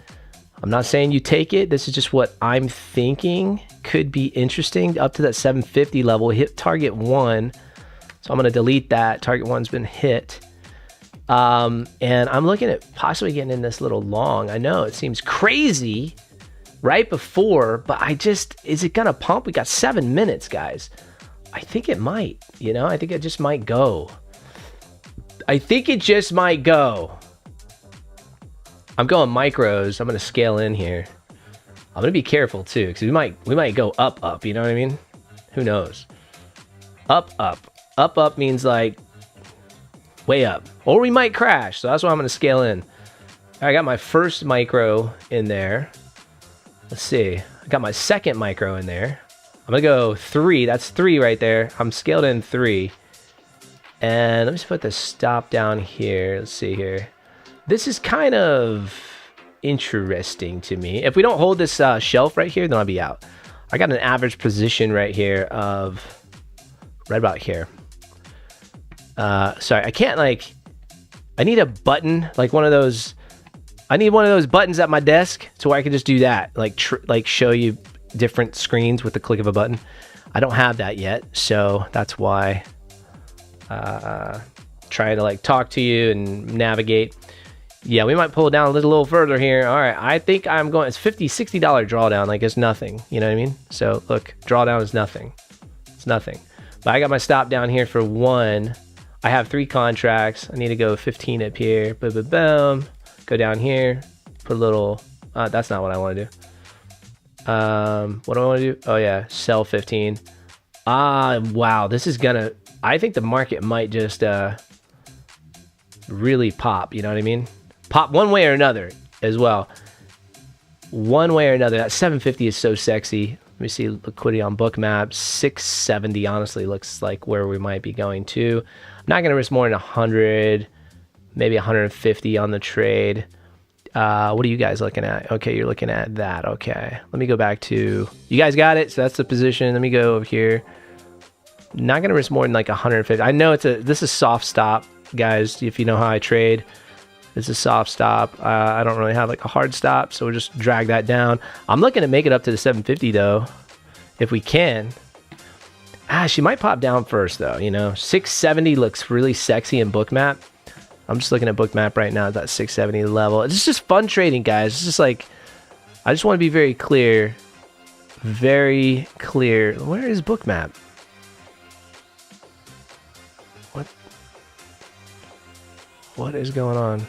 I'm not saying you take it. This is just what I'm thinking could be interesting. Up to that 750 level, hit target 1. So I'm going to delete that. Target 1's been hit. And I'm looking at possibly getting in this little long. I know it seems crazy right before, but is it going to pump? We got 7 minutes, guys. I think it might, you know, I think it just might go. I think it just might go. I'm going micros. I'm going to scale in here. I'm going to be careful too, because we might go up, you know what I mean? Who knows? Up means like way up, or we might crash. So that's why I'm going to scale in. I got my first micro in there. Let's see. I got my second micro in there. I'm going to go 3. That's 3 right there. I'm scaled in 3. And let me just put the stop down here. Let's see here. This is kind of interesting to me. If we don't hold this shelf right here, then I'll be out. I got an average position right here of right about here. Sorry, I can't like, I need a button, like one of those, I need one of those buttons at my desk to where I can just do that, like show you different screens with the click of a button. I don't have that yet, so that's why trying to like talk to you and navigate. Yeah, we might pull it down a little further here. All right, I think I'm going, it's $50-$60 drawdown, like it's nothing, you know what I mean? So look, drawdown is nothing. It's nothing. But I got my stop down here for 1. I have 3 contracts. I need to go 15 up here. Boom, boom, boom. Go down here. Put a little, that's not what I want to do. What do I want to do? Oh yeah, sell 15. Wow, this is gonna, I think the market might just really pop, you know what I mean? Pop one way or another as well. One way or another. That 750 is so sexy. Let me see liquidity on Bookmap. 670 honestly looks like where we might be going to. I'm not going to risk more than 100, maybe 150 on the trade. What are you guys looking at? Okay, you're looking at that. Okay, let me go back to, you guys got it? So that's the position. Let me go over here. Not going to risk more than like 150. I know this is soft stop, guys, if you know how I trade. This is soft stop. I don't really have like a hard stop, so we'll just drag that down. I'm looking to make it up to the 750 though, if we can. She might pop down first though, you know. 670 looks really sexy in Bookmap. I'm just looking at Bookmap right now at that 670 level. It's just fun trading, guys. It's just like, I just want to be very clear. Very clear. Where is Bookmap? What is going on?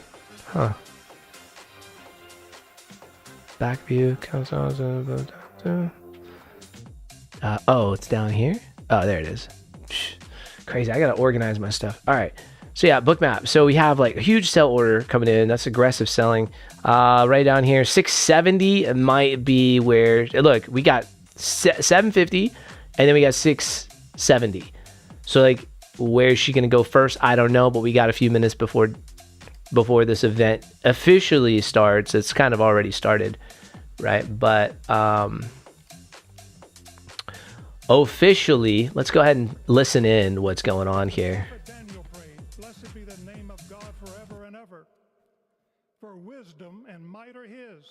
Huh. Back view. Oh, it's down here? Oh, there it is. Crazy. I gotta organize my stuff. All right. So yeah, book map. So we have like a huge sell order coming in. That's aggressive selling. Right down here, 670 might be where. Look, we got 750, and then we got 670. So like, where's she gonna go first? I don't know, but we got a few minutes before this event officially starts. It's kind of already started, right? But officially, let's go ahead and listen in what's going on here. Daniel prayed, blessed be the name of God forever and ever. For wisdom and might are his.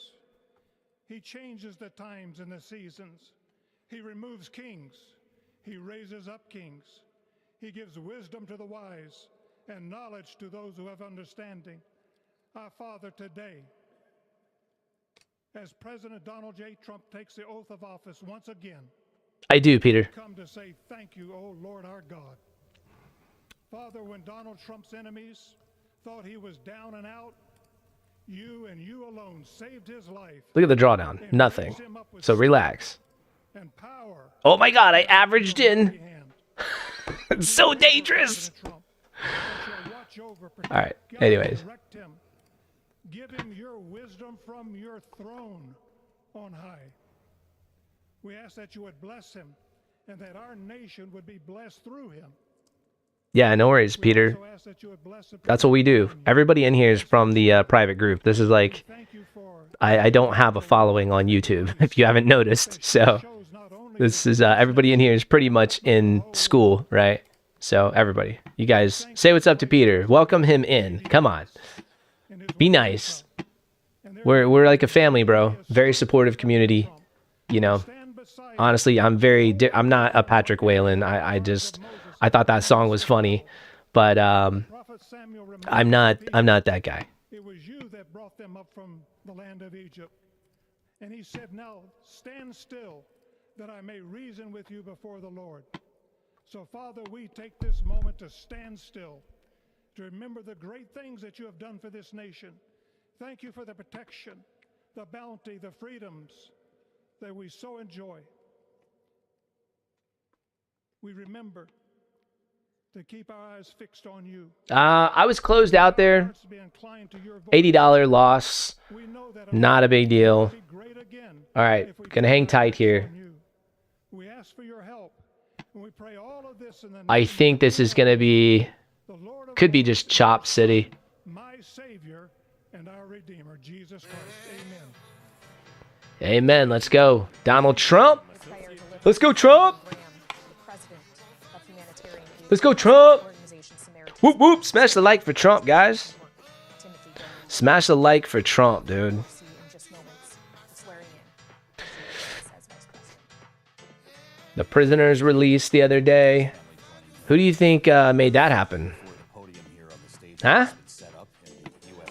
He changes the times and the seasons. He removes kings. He raises up kings. He gives wisdom to the wise and knowledge to those who have understanding. Our Father, today, as President Donald J. Trump takes the oath of office once again, I do, Peter. come to say thank you, O Lord our God. Father, when Donald Trump's enemies thought he was down and out, you and you alone saved his life. Look at the drawdown. Nothing. So relax. And power. Oh my God, I averaged in. It's so dangerous. All right. Anyways. Give him your wisdom from your throne on high. We ask that you would bless him and that our nation would be blessed through him. Yeah, no worries, Peter. That's what we do. Everybody in here is from the private group. This is like, I don't have a following on YouTube, if you haven't noticed. So this is, everybody in here is pretty much in Skool, right? So everybody, you guys say what's up to Peter. Welcome him in. Come on. Be nice. We're like a family, bro. Very supportive community. You know, honestly, I'm not a Patrick Whalen. I thought that song was funny, but I'm not that guy. It was you that brought them up from the land of Egypt. And he said, now stand still that I may reason with you before the Lord. So Father, we take this moment to stand still, to remember the great things that you have done for this nation. Thank you for the protection, the bounty, the freedoms that we so enjoy. We remember to keep our eyes fixed on you. I was closed out there. $80 loss. Not a big deal. All right, gonna hang tight here. We ask for your help. We pray all of this in the name I think this is gonna be, could be just Chop City. My Savior and our Redeemer, Jesus Christ. Amen. Amen. Let's go, Donald Trump. Let's go, Trump. Let's go, Trump. Whoop, whoop. Smash the like for Trump, guys. Smash the like for Trump, dude. The prisoners released the other day. Who do you think made that happen? Huh?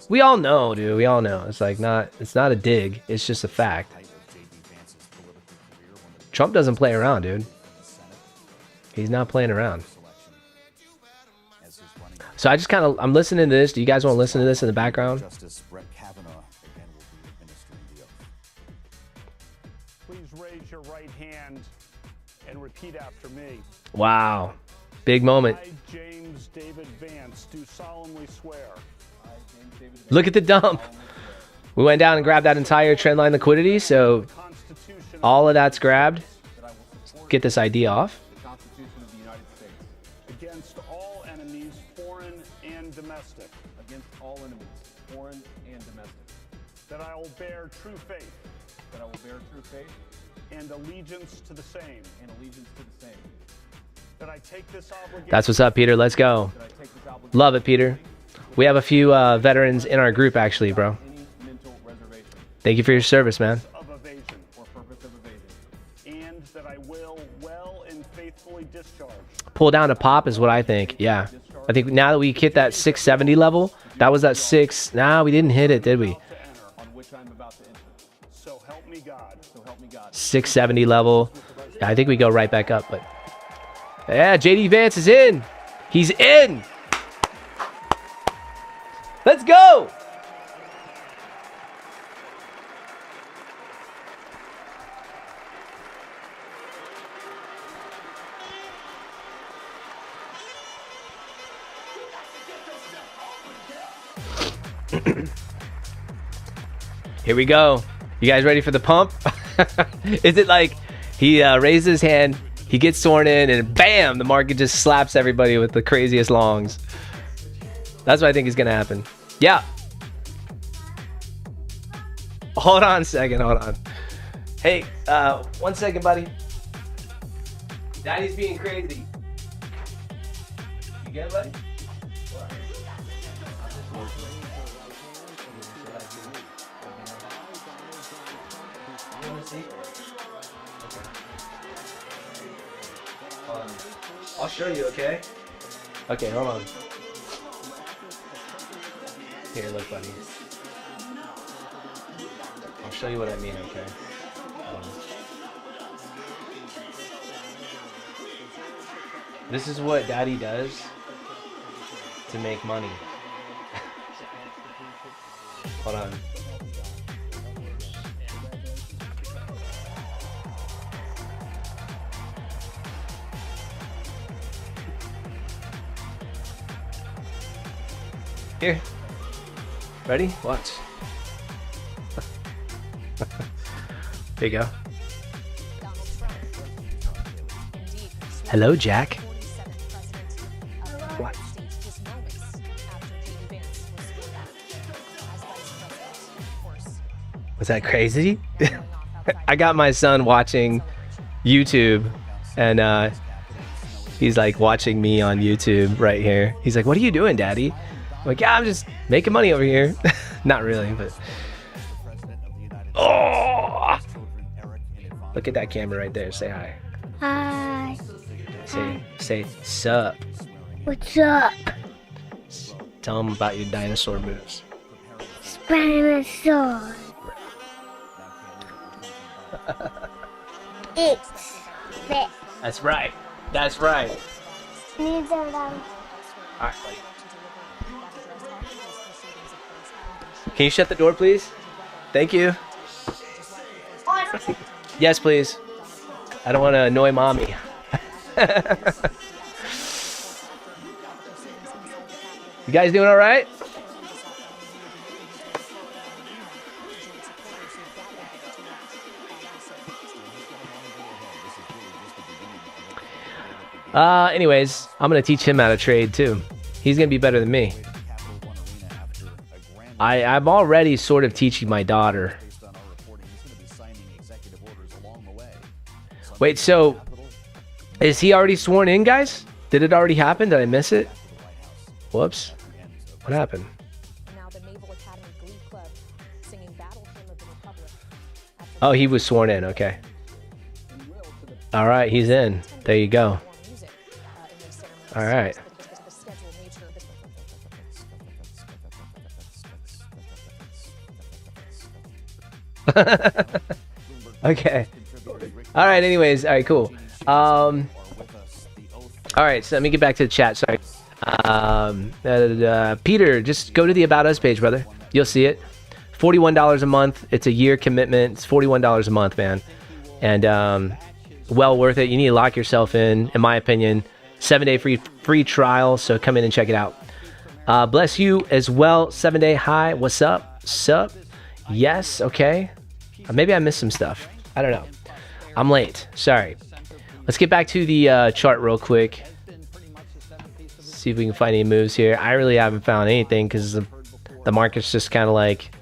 We all know, dude. We all know. It's like it's not a dig. It's just a fact. Trump doesn't play around, dude. He's not playing around. So I just I'm listening to this. Do you guys want to listen to this in the background? Please raise your right hand and repeat after me. Wow. Big moment. I, James David Vance, do solemnly swear. Look at the dump. We went down and grabbed that entire trendline liquidity, so all of that's grabbed. Get this ID off. Against all enemies, foreign and domestic. Against all enemies, foreign and domestic. That I will bear true faith. That I will bear true faith. And allegiance to the same. And allegiance to the same. That I take this obligation. That's what's up, Peter. Let's go. Love it, Peter. We have a few veterans in our group, actually, bro. Thank you for your service, man. Of evasion. Or purpose of evasion. And that I will well and faithfully discharge. Pull down to pop is what I think. Yeah. I think now that we hit that 670 level, that was that 6. Nah, we didn't hit it, did we? So help me God. 670 level. I think we go right back up, but yeah, JD Vance is in. He's in. Let's go. Here we go. You guys ready for the pump? Is it like he raises his hand, he gets sworn in, and bam, the market just slaps everybody with the craziest longs? That's what I think is going to happen. Yeah. Hold on a second. Hold on. Hey, 1 second, buddy. Daddy's being crazy. You get it, buddy? You want to see? Okay. I'll show you, okay? Okay, hold on. Here, look, buddy. I'll show you what I mean, okay? This is what Daddy does to make money. Hold on. Here. Ready? Watch. There you go. Hello, Jack. What? Was that crazy? I got my son watching YouTube, and he's like watching me on YouTube right here. He's like, "What are you doing, Daddy?" I'm like, "Yeah, I'm just making money over here." Not really, but oh, look at that camera right there. Say hi. Hi. Say sup. What's up? Tell them about your dinosaur moves. Spinosaur. It's fit. That's right. That's right. Neither of them. All right, buddy. Can you shut the door, please? Thank you. Yes, please. I don't want to annoy mommy. You guys doing all right? Anyways, I'm going to teach him how to trade too. He's going to be better than me. I'm already sort of teaching my daughter. Wait, so is he already sworn in, guys? Did it already happen? Did I miss it? Whoops. What happened? Oh, he was sworn in. Okay. All right, he's in. There you go. All right. Okay. All right. Anyways. All right. Cool. All right. So let me get back to the chat. Sorry. Peter, just go to the About Us page, brother. You'll see it. $41 a month. It's a year commitment. It's $41 a month, man. And well worth it. You need to lock yourself in my opinion. 7-day free trial. So come in and check it out. Bless you as well. 7-day high. What's up? Sup? Yes. Okay. Maybe I missed some stuff. I don't know. I'm late. Sorry. Let's get back to the chart real quick. See if we can find any moves here. I really haven't found anything because the market's just kind of like,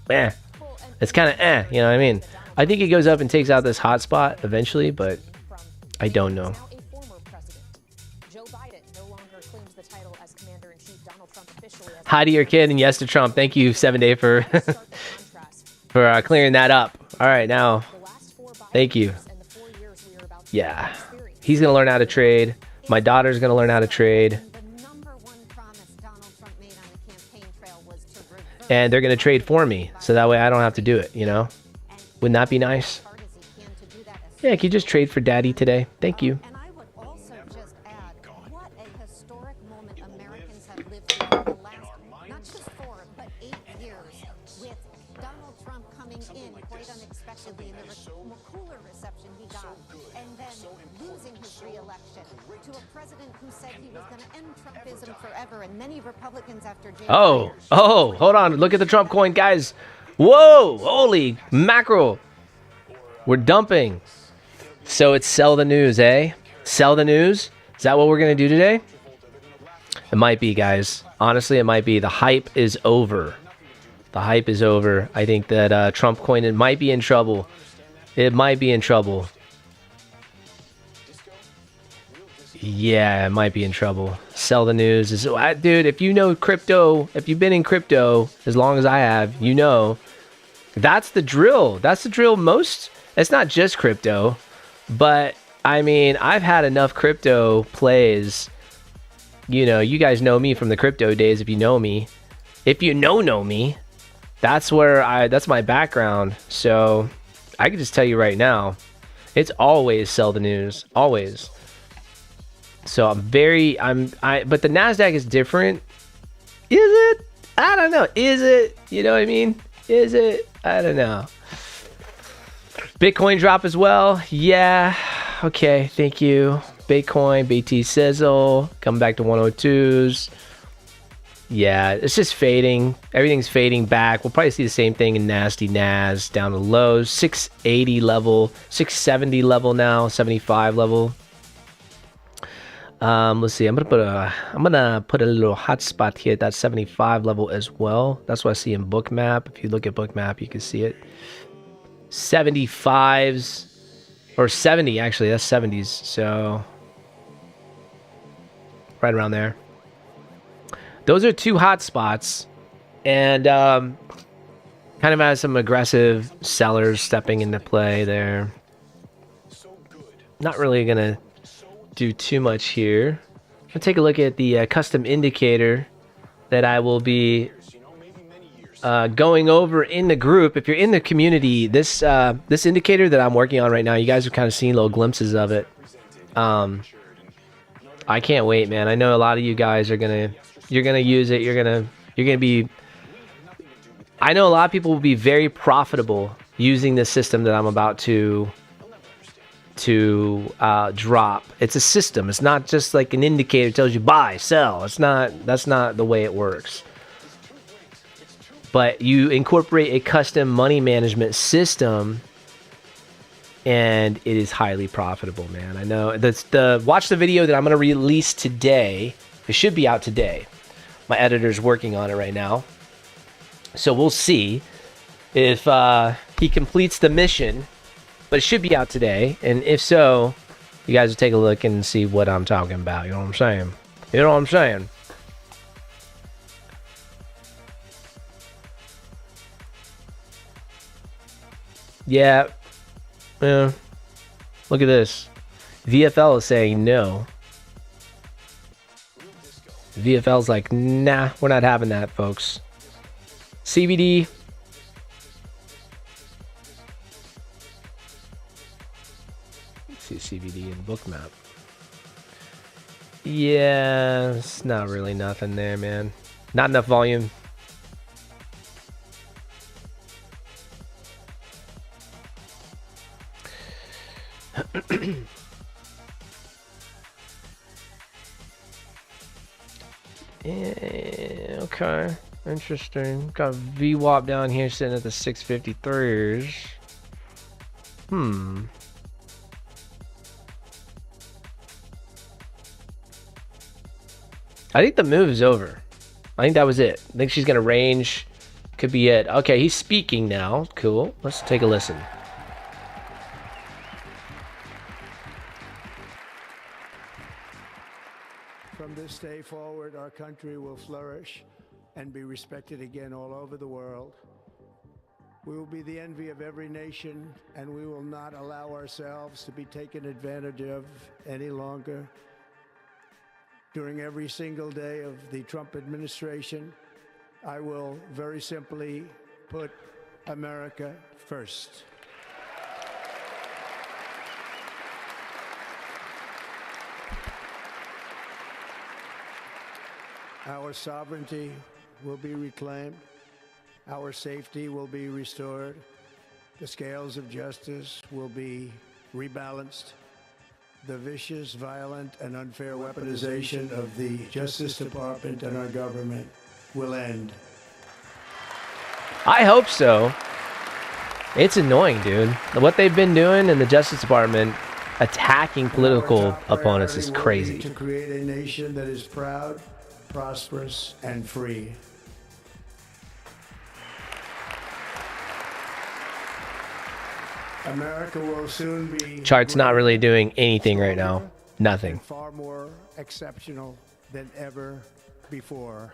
eh. It's kind of eh. You know what I mean? I think it goes up and takes out this hot spot eventually, but I don't know. Hi to your kid and yes to Trump. Thank you, 7-day, for for clearing that up. All right, now, thank you. Yeah, he's gonna learn how to trade. My daughter's gonna learn how to trade, and they're gonna trade for me, so that way I don't have to do it. You know, wouldn't that be nice? Yeah, can you just trade for Daddy today? Thank you. president who said he was going to end Trumpism forever, and many Republicans after January. Oh, hold on. Look at the Trump coin, guys. Whoa, holy mackerel. We're dumping. So it's sell the news, eh? Sell the news? Is that what we're going to do today? It might be, guys. Honestly, it might be. The hype is over. The hype is over. I think that Trump coin, it might be in trouble. It might be in trouble. Yeah, it might be in trouble. Sell the news. Dude, if you know crypto, if you've been in crypto as long as I have, you know, that's the drill. That's the drill most. It's not just crypto, but I mean, I've had enough crypto plays. You know, you guys know me from the crypto days if you know me. If you know me, that's my background. So I can just tell you right now, it's always sell the news. Always. So but the NASDAQ is different. Is it? I don't know. Is it? You know what I mean? Is it? I don't know. Bitcoin drop as well. Yeah. Okay. Thank you. Bitcoin, BT sizzle, coming back to 102s. Yeah, it's just fading. Everything's fading back. We'll probably see the same thing in nasty Nas down to lows. 680 level, 670 level now, 75 level. Let's see. I'm gonna put a little hotspot here at that 75 level as well. That's what I see in Bookmap. If you look at Bookmap, you can see it. 75s or 70 actually. That's 70s. So right around there. Those are two hot spots, and kind of has some aggressive sellers stepping into play there. Not really gonna do too much here. I'll take a look at the custom indicator that I will be going over in the group. If you're in the community, this indicator that I'm working on right now, you guys have kind of seen little glimpses of it. I can't wait, man. I know a lot of you guys you're gonna use it. You're gonna be. I know a lot of people will be very profitable using this system that I'm about to drop. It's a system. It's not just like an indicator that tells you buy, sell. That's not the way it works. But you incorporate a custom money management system, and it is highly profitable, man. I know. Watch the video that I'm going to release today. It should be out today. My editor's working on it right now. So we'll see if he completes the mission. But it should be out today. And if so, you guys will take a look and see what I'm talking about. You know what I'm saying? You know what I'm saying? Yeah. Yeah. Look at this. VFL is saying no. VFL's like, nah, we're not having that, folks. CBD. Let's see CBD and Bookmap. Yeah, it's not really nothing there, man. Not enough volume. Yeah, okay, interesting. Got VWAP down here sitting at the 653s. I think the move is over. I think that was it. I think she's gonna range. Could be it. Okay, he's speaking now. Cool. Let's take a listen. From this day forward, our country will flourish and be respected again all over the world. We will be the envy of every nation, and we will not allow ourselves to be taken advantage of any longer. During every single day of the Trump administration, I will very simply put America first. Our sovereignty will be reclaimed. Our safety will be restored. The scales of justice will be rebalanced. the vicious, violent, and unfair weaponization of the Justice Department and our government will end. I hope so. It's annoying, dude. What they've been doing in the Justice Department, attacking political opponents, is crazy. To create a nation that is proud, prosperous, and free. America will soon be... Chart's not really doing anything right now. Nothing. Far more exceptional than ever before.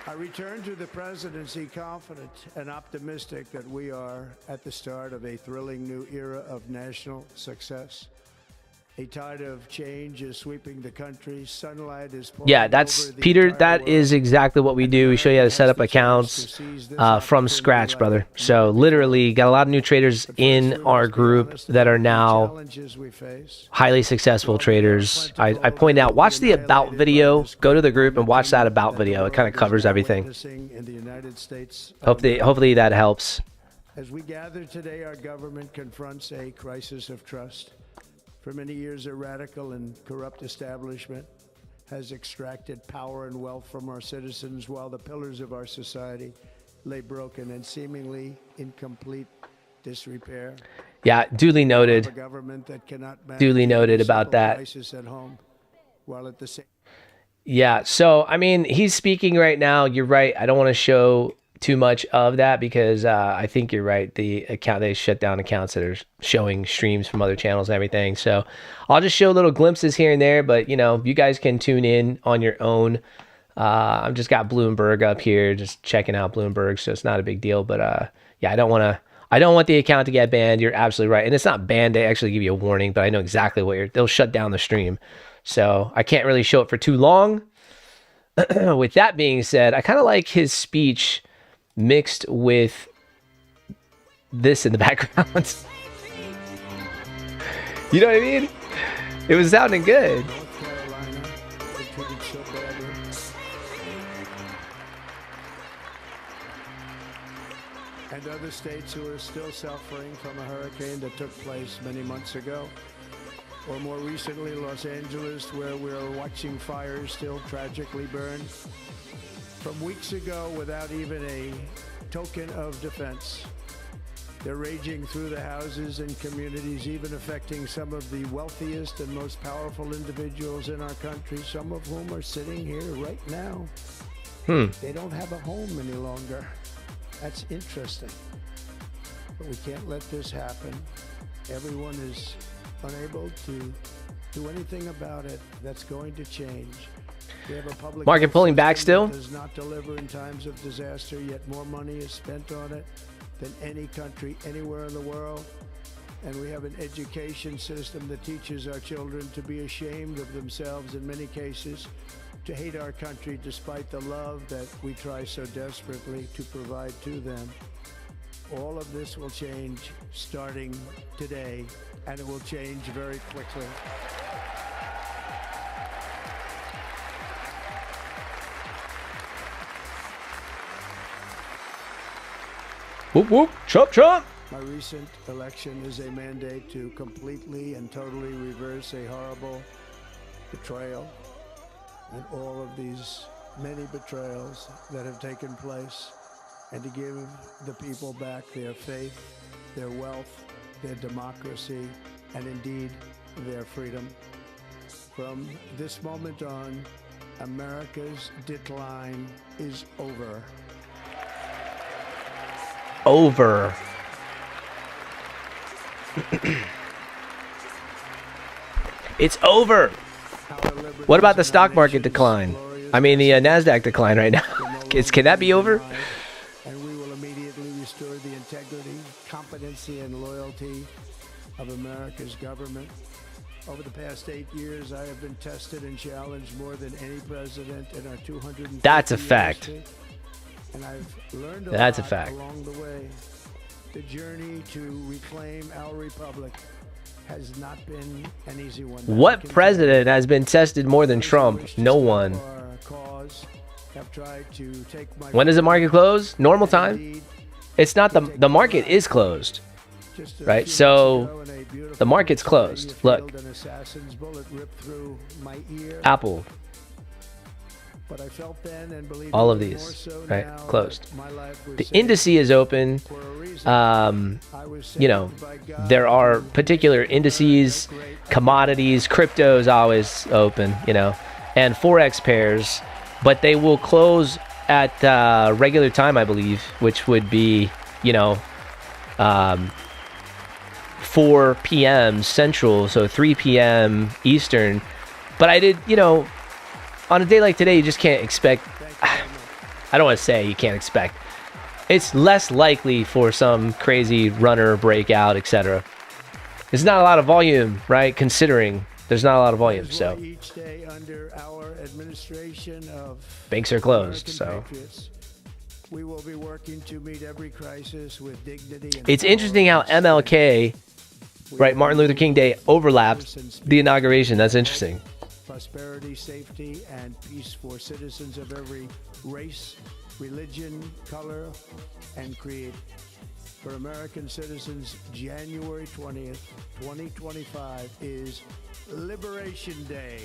I return to the presidency confident and optimistic that we are at the start of a thrilling new era of national success. A tide of change is sweeping the country. Sunlight is pouring. Yeah, that's Peter. That is exactly what we do. We show you how to set up accounts from scratch, brother. So literally, got a lot of new traders in our group that are now highly successful traders. I point out, watch the about video. Go to the group and watch that about video. It kind of covers everything. Hopefully that helps. As we gather today, our government confronts a crisis of trust. For many years, a radical and corrupt establishment has extracted power and wealth from our citizens while the pillars of our society lay broken and seemingly in complete disrepair. Yeah, duly noted. Duly noted about that. Yeah, so, I mean, he's speaking right now. You're right. I don't want to show too much of that because I think you're right. They shut down accounts that are showing streams from other channels and everything. So I'll just show little glimpses here and there, but you know, you guys can tune in on your own. I've just got Bloomberg up here, just checking out Bloomberg, so it's not a big deal. But yeah, I don't want the account to get banned. You're absolutely right, and it's not banned. They actually give you a warning, but I know exactly what they'll shut down the stream. So I can't really show it for too long. With that being said, I kind of like his speech mixed with this in the background. You know what I mean? It was sounding good. And other states who are still suffering from a hurricane that took place many months ago. Or more recently, Los Angeles, where we're watching fires still tragically burn. From weeks ago, without even a token of defense, they're raging through the houses and communities, even affecting some of the wealthiest and most powerful individuals in our country, some of whom are sitting here right now. They don't have a home any longer. That's interesting. But we can't let this happen. Everyone is unable to do anything about it. That's going to change. Market pulling back still. Does not deliver in times of disaster, yet more money is spent on it than any country anywhere in the world. And we have an education system that teaches our children to be ashamed of themselves in many cases, to hate our country despite the love that we try so desperately to provide to them. All of this will change starting today, and it will change very quickly. Whoop, whoop, Trump, Trump. My recent election is a mandate to completely and totally reverse a horrible betrayal and all of these many betrayals that have taken place, and to give the people back their faith, their wealth, their democracy, and indeed their freedom. From this moment on, America's decline is over. Over. It's over. What about the stock market decline? I mean, the NASDAQ decline right now. Can that be over? And we will immediately restore the integrity, competency, and loyalty of America's government. Over the past 8 years, I have been tested and challenged more than any president in our 250 That's a fact. years. And I've learned a That's a lot fact. along the way. The journey to reclaim our republic has not been an easy one. What president has been tested more than Trump? No one. When does the market close? Normal time? It's not the market is closed. right? So the market's closed. Look, Apple, But I felt then and believe all of even these, more so right? now Closed. that my life was The saved indice is open. for a reason. You know, there are particular indices, commodities, crypto is always open, you know, and Forex pairs, but they will close at regular time, I believe, which would be, you know, 4 p.m. Central, so 3 p.m. Eastern. But I did, you know, on a day like today, you just can't expect. I don't want to say you can't expect. It's less likely for some crazy runner breakout, etc. There's not a lot of volume, right? Considering there's not a lot of volume, so each day under our administration of banks are closed. American So patriots, we will be working to meet every crisis with dignity. And it's interesting how MLK, right, Martin Luther King Day overlaps the inauguration. That's interesting. prosperity, safety, and peace for citizens of every race, religion, color, and creed. For American citizens, January 20th, 2025 is Liberation Day.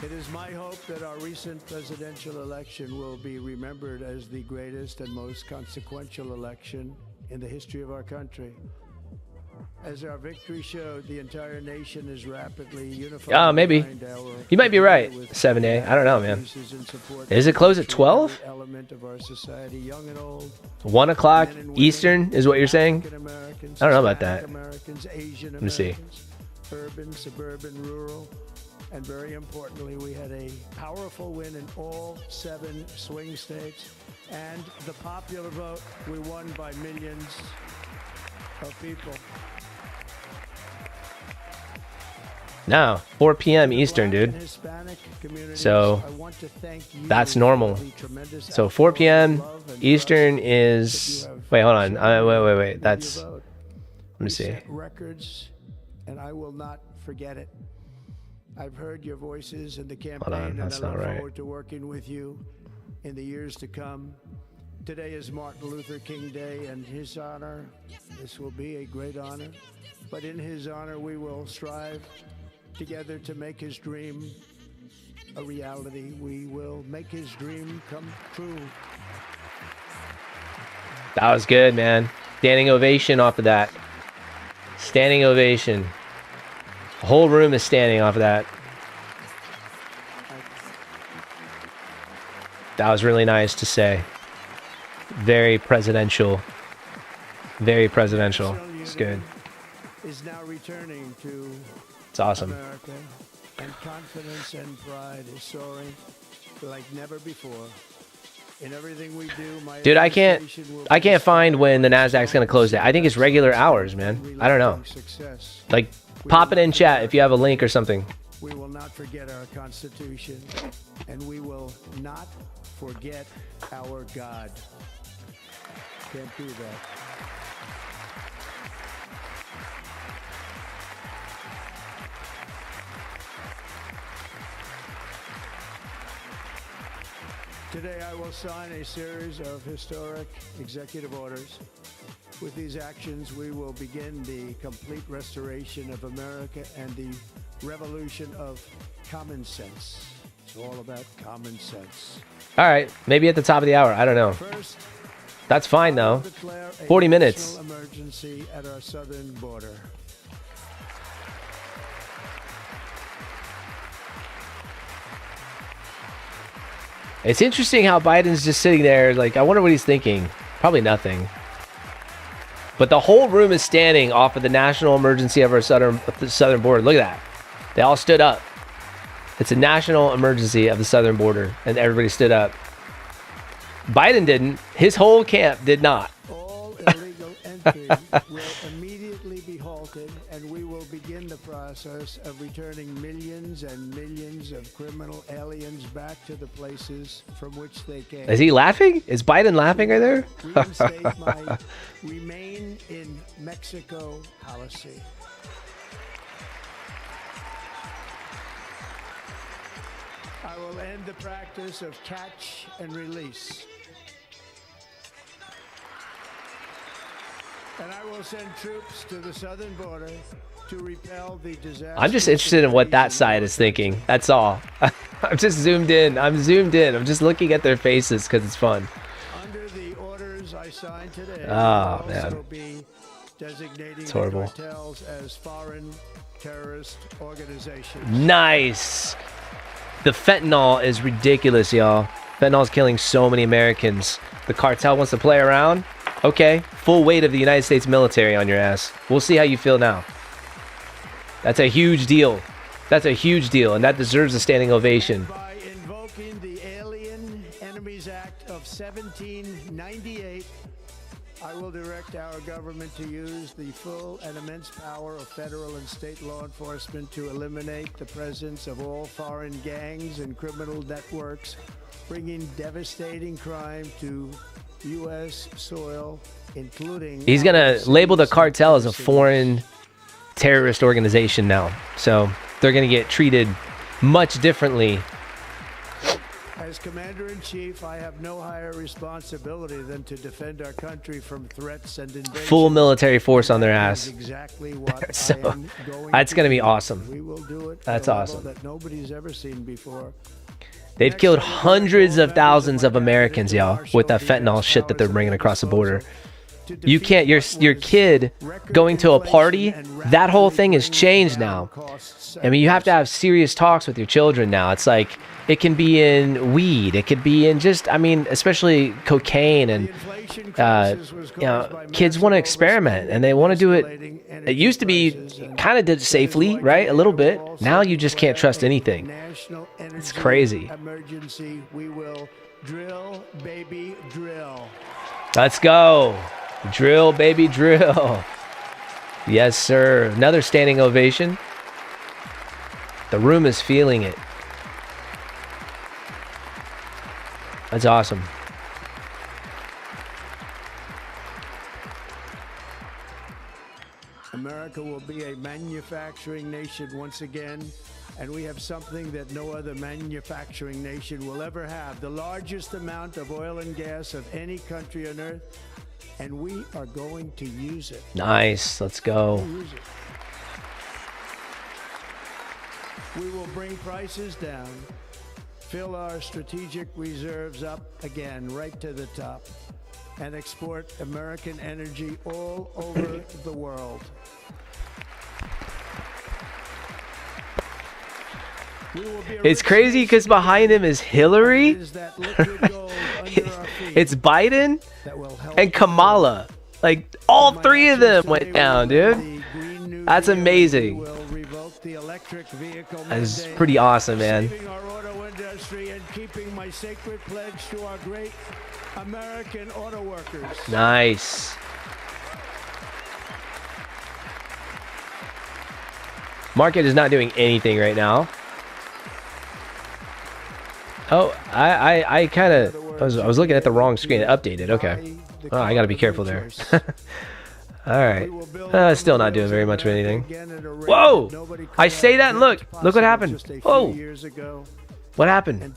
It is my hope that our recent presidential election will be remembered as the greatest and most consequential election in the history of our country. As our victory showed, the entire nation is rapidly unified. Oh, maybe. You might be right. 7 day. I don't know, man. Is it closed at 12? 1 o'clock Eastern is what you're saying? I don't know about that. Let me see. Urban, suburban, rural. And very importantly, we had a powerful win in all 7 swing states. And the popular vote, we won by millions of people. No, 4 p.m. Eastern, dude. So that's normal. So 4 p.m. Eastern is. Wait, hold on. Wait. That's. Let me see. Records, and I will not forget it. I've heard your voices in the campaign, Hold on, that's and I not look right. forward to working with you in the years to come. Today is Martin Luther King Day, and his honor, this will be a great honor. But in his honor, we will strive together to make his dream a reality. We will make his dream come true. That was good, man. Standing ovation off of that. Standing ovation. The whole room is standing off of that. That was really nice to say. Very presidential. Very presidential. It's good. Is now returning to It's awesome. America, and confidence and pride is soaring like never before. In everything we do, my Dude, I can't find when the NASDAQ's gonna close it. I think it's regular hours, man. I don't know. Like, pop it in chat if you have a link or something. We will not forget our Constitution, and we will not forget our God. Can't do that. Today I will sign a series of historic executive orders. With these actions, we will begin the complete restoration of America and the revolution of common sense. It's all about common sense. All right, maybe at the top of the hour. I don't know. First, that's fine though. 40 minutes. Emergency at our southern border. It's interesting how Biden's just sitting there. Like, I wonder what he's thinking. Probably nothing. But the whole room is standing off of the national emergency of our southern border. Look at that. They all stood up. It's a national emergency of the southern border, and everybody stood up. Biden didn't. His whole camp did not. All illegal entry will immediately be halted, and we will begin the process of returning millions and millions of criminal aliens back to the places from which they came. Is he laughing? Is Biden laughing right there? Reinstate my Remain in Mexico policy. I will end the practice of catch and release. And I will send troops to the southern border to repel the disaster. I'm just interested in what that side is thinking. That's all. I'm just zoomed in. I'm zoomed in. I'm just looking at their faces because it's fun. Under the orders I signed today, Oh, we'll man. also be designating It's horrible. the cartels as foreign terrorist organizations. Nice. The fentanyl is ridiculous, y'all. Fentanyl is killing so many Americans. The cartel wants to play around. Okay, full weight of the United States military on your ass. We'll see how you feel now. That's a huge deal. That's a huge deal, and that deserves a standing ovation. By invoking the Alien Enemies Act of 1798, I will direct our government to use the full and immense power of federal and state law enforcement to eliminate the presence of all foreign gangs and criminal networks, bringing devastating crime to U.S. soil, including... He's going to label the cartel as a foreign terrorist organization now. So they're going to get treated much differently. As Commander-in-Chief, I have no higher responsibility than to defend our country from threats and invasion. Full military force on their ass. Exactly what So I am going that's going to be do. awesome. We will do it That's at a level awesome. that nobody's ever seen before. They've killed hundreds of thousands of Americans, y'all, with that fentanyl shit that they're bringing across the border. You can't, your kid going to a party, that whole thing has changed now. I mean, you have to have serious talks with your children now. It's like, it can be in weed, it could be in just, I mean, especially cocaine, and you know, kids want to experiment and they want to do it. It used to be kind of did safely, right? A little bit. Now you just can't trust anything. It's crazy. Emergency, we will drill, baby, drill. Let's go. Drill, baby, drill. Yes, sir. Another standing ovation. The room is feeling it. That's awesome. America will be a manufacturing nation once again, and we have something that no other manufacturing nation will ever have, the largest amount of oil and gas of any country on earth, and we are going to use it. Nice. Let's go. We will bring prices down, fill our strategic reserves up again right to the top, and export American energy all over the world. It's crazy because behind him is Hillary, it's Biden, and Kamala. Like, all three of them went down, dude. That's amazing. That's pretty awesome, man. Saving our auto industry and keeping my sacred pledge to our great American auto workers. Nice. Market is not doing anything right now. Oh, I kind of I was looking at the wrong screen. It updated. Okay. Oh, I got to be careful there. All right. Still not doing very much of anything. Whoa! I say that and look what happened. Whoa! What happened?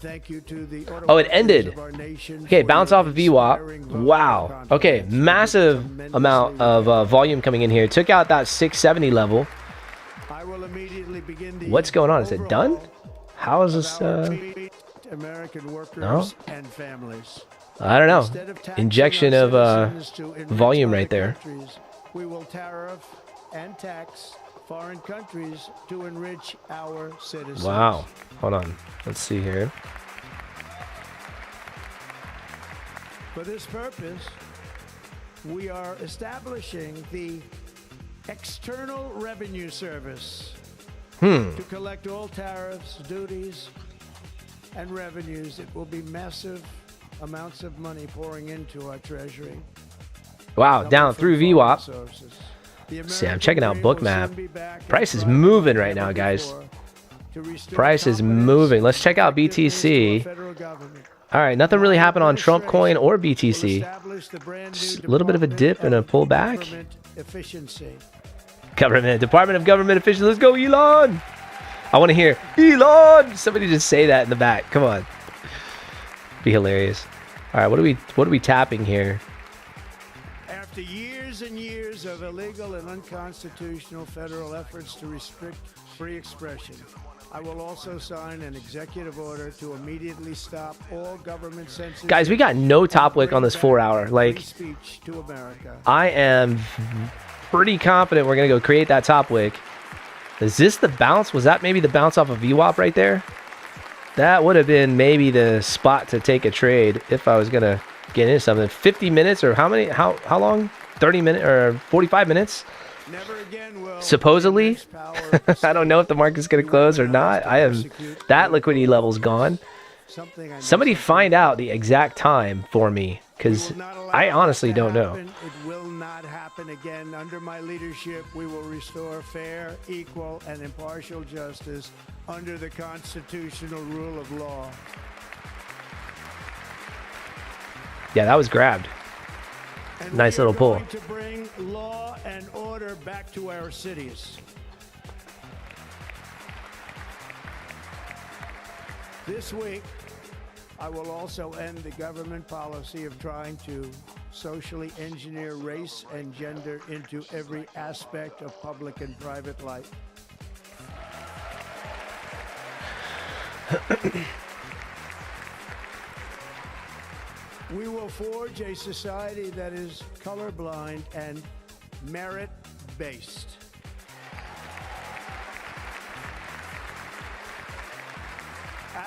Oh, it ended. Okay, bounce off of VWAP. Wow. Okay, massive amount of volume coming in here. Took out that 670 level. What's going on? Is it done? How is this? American workers No? and families. I don't know. Injection of volume right there. We will tariff and tax foreign countries to enrich our citizens. Wow. Hold on. Let's see here. For this purpose, we are establishing the External Revenue Service to collect all tariffs, duties, and revenues. It will be massive amounts of money pouring into our treasury. Wow, down through VWAP. See, I'm checking out Bookmap. Price is moving right now, guys. Price is moving. Let's check out BTC. All right, nothing really happened on Trump coin or BTC. Just a little bit of a dip and a pullback. Department of Government Efficiency. Let's go, Elon. I want to hear Elon. Somebody just say that in the back. Come on. Be hilarious. All right, what are we tapping here? After years and years of illegal and unconstitutional federal efforts to restrict free expression, I will also sign an executive order to immediately stop all government censorship. Guys, we got no top wick on this 4 hour. Like, speech to America. I am pretty confident we're gonna go create that top wick. Is this the bounce? Was that maybe the bounce off of VWAP right there? That would have been maybe the spot to take a trade if I was gonna get into something. 50 minutes or how many? How long? 30 minutes or 45 minutes? Never again will Supposedly. I don't know if the market's gonna close or not. I am. That liquidity level's gone. Somebody find out the exact time for me, because I honestly don't know. It will not happen again. Under my leadership, we will restore fair, equal, and impartial justice under the constitutional rule of law. Yeah, that was grabbed. And nice we are little pull. going to bring law and order back to our cities. This week, I will also end the government policy of trying to socially engineer race and gender into every aspect of public and private life. We will forge a society that is colorblind and merit-based.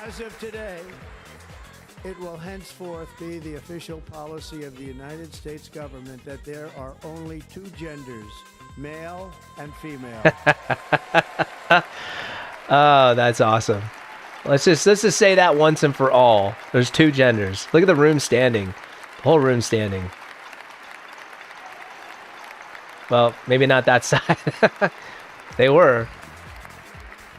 As of today, it will henceforth be the official policy of the United States government that there are only two genders, male and female. Oh, that's awesome. Let's just say that once and for all. There's two genders. Look at the room standing. The whole room standing. Well, maybe not that side. They were.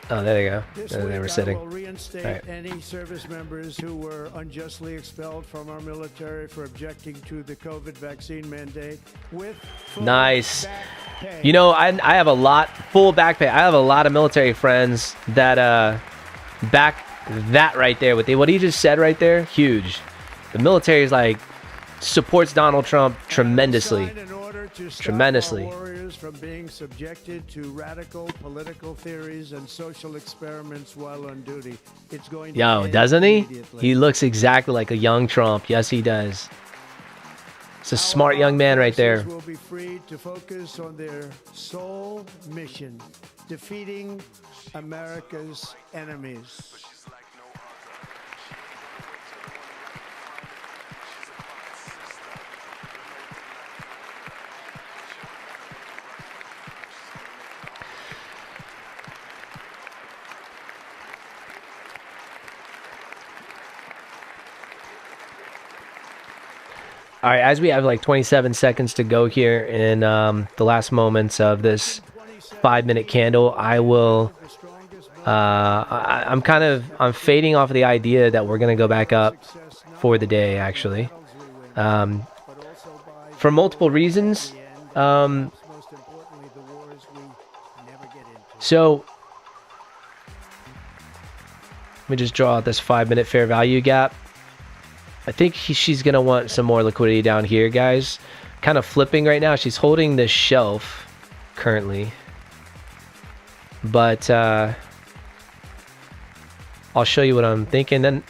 Oh, there they go. There they were sitting. I will reinstate any service members who were unjustly expelled from our military for objecting to the COVID vaccine mandate with full nice. back pay. You know, I have a lot, full back pay. I have a lot of military friends that back that right there. What he just said right there, huge. The military is like, supports Donald Trump tremendously. Tremendously. Warriors from being subjected to radical political theories and social experiments while on duty. It's going to Yo, end doesn't he? immediately. He looks exactly like a young Trump. Yes, he does. It's a smart young man right there. Will be free to focus on their sole mission, defeating America's enemies. All right, as we have like 27 seconds to go here in the last moments of this 5-minute candle, I will. I'm fading off of the idea that we're gonna go back up for the day. Actually, for multiple reasons. So let me just draw out this 5-minute fair value gap. I think she's going to want some more liquidity down here, guys. Kind of flipping right now. She's holding this shelf currently. But I'll show you what I'm thinking. Then,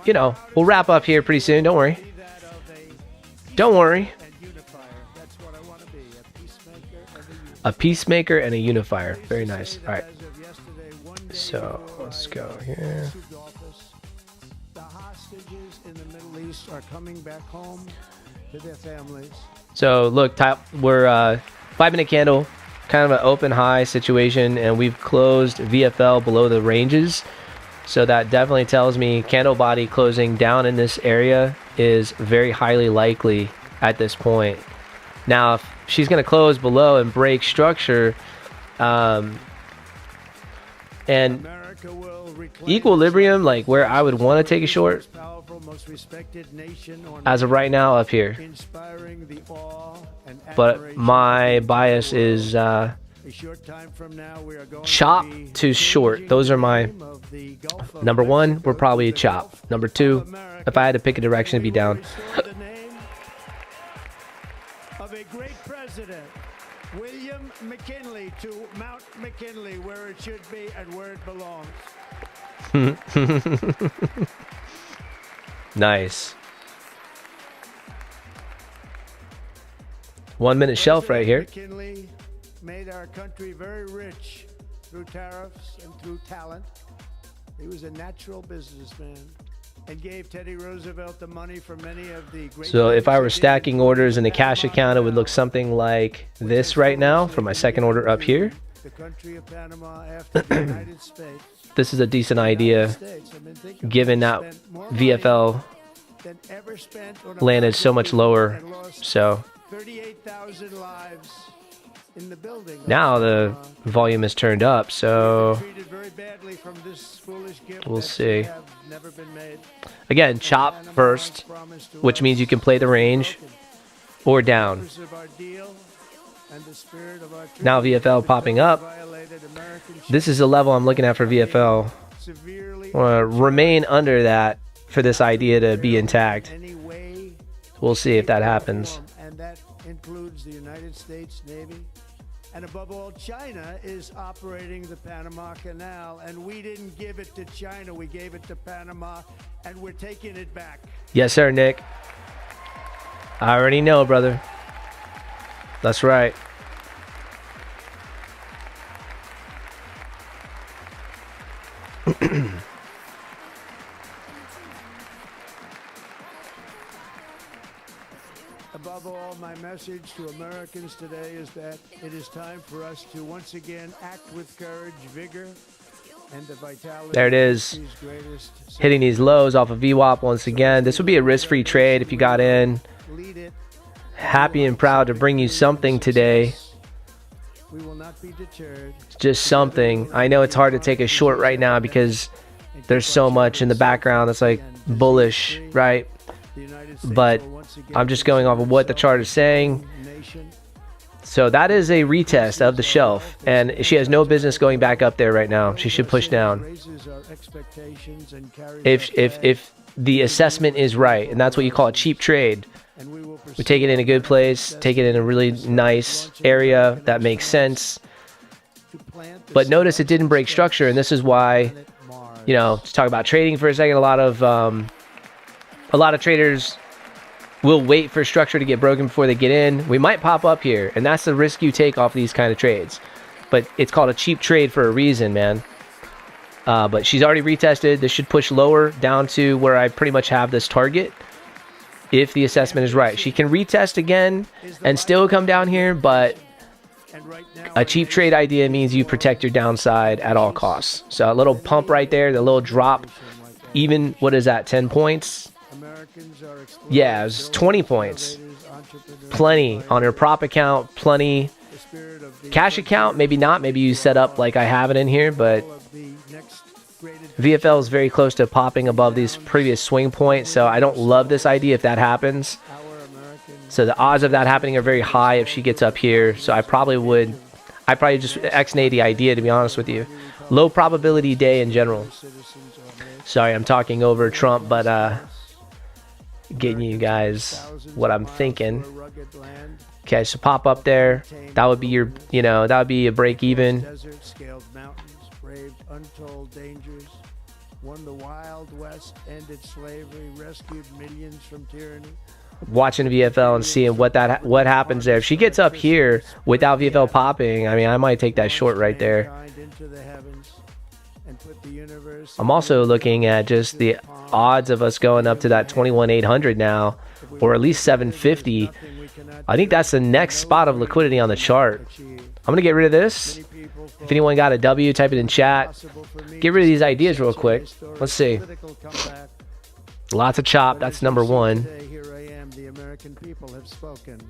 you know, we'll wrap up here pretty soon. Don't worry. Don't worry. A peacemaker and a unifier. Very nice. All right. So let's go here. Are coming back home to their families. So look, we're 5-minute candle, kind of an open high situation, and we've closed VFL below the ranges. So that definitely tells me candle body closing down in this area is very highly likely at this point. Now, if she's going to close below and break structure, and equilibrium, like where I would want to take a short, as of right now up here. But my bias is A short time from now, we are going Chop to, to short. Those are my number one. We're probably a chop. Number two, if I had to pick a direction, it'd be down. Of a great president, William McKinley, to Mount McKinley, where it should be and where it belongs. Nice. 1 minute shelf right here. McKinley made our country very rich through tariffs and through talent. He was a natural businessman and gave Teddy Roosevelt the money for many of the great. So if I were stacking orders in a cash account, it would look something like this right now for my second order up here. The country of Panama after the United States. This is a decent idea, given that VFL landed so much lower. So 38,000 lives in the building. now the volume is turned up, so we'll see. Again, chop first, which means you can play the range or down. Now VFL popping up. This is the level I'm looking at for VFL. Remain under that for this idea to be intact. We'll see if that happens. And that includes the United States Navy. And above all, China is operating the Panama Canal, and we didn't give it to China, we gave it to Panama, and we're taking it back. Yes, sir, Nick. I already know, brother. That's right. Above all, my message to Americans today is that it is time for us to once again act with courage, vigor, and the vitality. There it is. Hitting these lows off of VWAP once again. This would be a risk-free trade if you got in. Happy and proud to bring you something today. We will not be deterred. Just something. I know it's hard to take a short right now because there's so much in the background that's like bullish, right? But I'm just going off of what the chart is saying. So that is a retest of the shelf, and she has no business going back up there right now. She should push down. If the assessment is right, and that's what you call a cheap trade. We take it in a good place, take it in a really nice area that makes sense. But notice it didn't break structure, and this is why, you know, to talk about trading for a second, a lot of traders will wait for structure to get broken before they get in. We might pop up here, and that's the risk you take off these kind of trades. But it's called a cheap trade for a reason, man. But she's already retested. This should push lower down to where I pretty much have this target. If the assessment is right, she can retest again and still come down here, but a cheap trade idea means you protect your downside at all costs. So a little pump right there, the little drop, even, what is that, 10 points? Yeah, it was 20 points. Plenty on her prop account, plenty. Cash account, maybe not. Maybe you set up like I have it in here, but VFL is very close to popping above these previous swing points, so I don't love this idea if that happens. So the odds of that happening are very high if she gets up here, so I'd probably just X-nay the idea, to be honest with you. Low probability day in general. Sorry, I'm talking over Trump, but getting you guys what I'm thinking. Okay, so pop up there. That would be your, you know, that would be a break even. Untold dangers, won the Wild West, ended slavery, rescued millions from tyranny. Watching VFL and seeing what happens there. If she gets up here without VFL popping, I mean, I might take that short right there. I'm also looking at just the odds of us going up to that 21,800 now, or at least 750. I think that's the next spot of liquidity on the chart. I'm going to get rid of this. If anyone got a W, type it in chat. Get rid of these ideas real quick. Let's see. Lots of chop. That's number one. Here I am. The American people have spoken.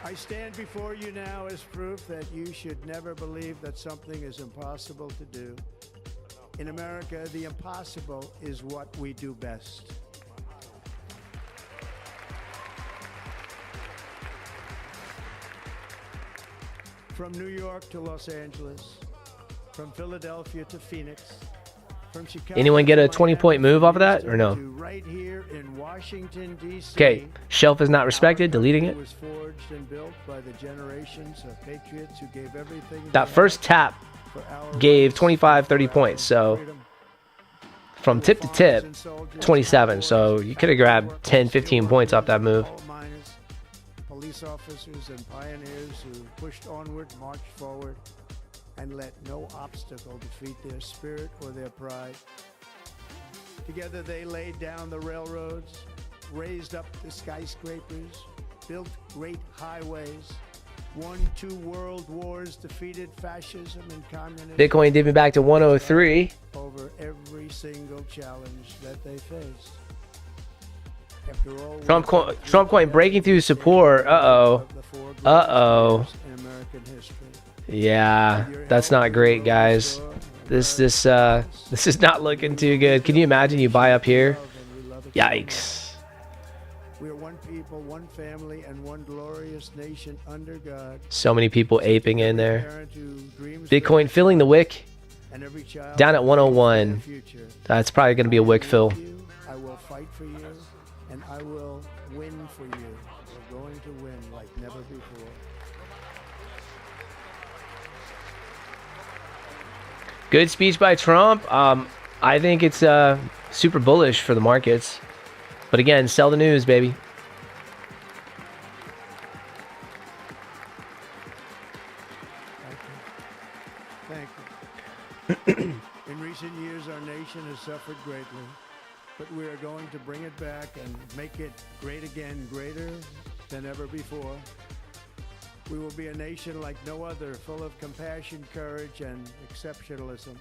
I stand before you now as proof that you should never believe that something is impossible to do. In America, the impossible is what we do best. From New York to Los Angeles, from Philadelphia to Phoenix, from Chicago. Anyone get a 20-point move off of that or no? Right here in Washington, D.C. Okay, shelf is not respected, deleting it. Was forged and built by the generations of patriots who gave everything. That first tap gave 25, 30 points. So from tip to tip, 27. So you could have grabbed 10, 15 points off that move. Police officers and pioneers who pushed onward, marched forward, and let no obstacle defeat their spirit or their pride. Together they laid down the railroads, raised up the skyscrapers, built great highways, won 2 world wars, defeated fascism and communism. Bitcoin did me back to 103. Over every single challenge that they faced. After all, Trump coin breaking through support. Uh-oh. Uh-oh. Yeah, that's not great, guys. This is not looking too good. Can you imagine you buy up here? Yikes. We are one people, one family, and one glorious nation under God. So many people aping in there. Bitcoin filling the wick. Down at 101. That's probably going to be a wick fill. I will fight for you, and I will win for you. We're going to win like never before. Good speech by Trump. I think it's super bullish for the markets. But again, sell the news, baby. Thank you. In recent years, our nation has suffered greatly, but we are going to bring it back and make it great again, greater than ever before. We will be a nation like no other, full of compassion, courage, and exceptionalism.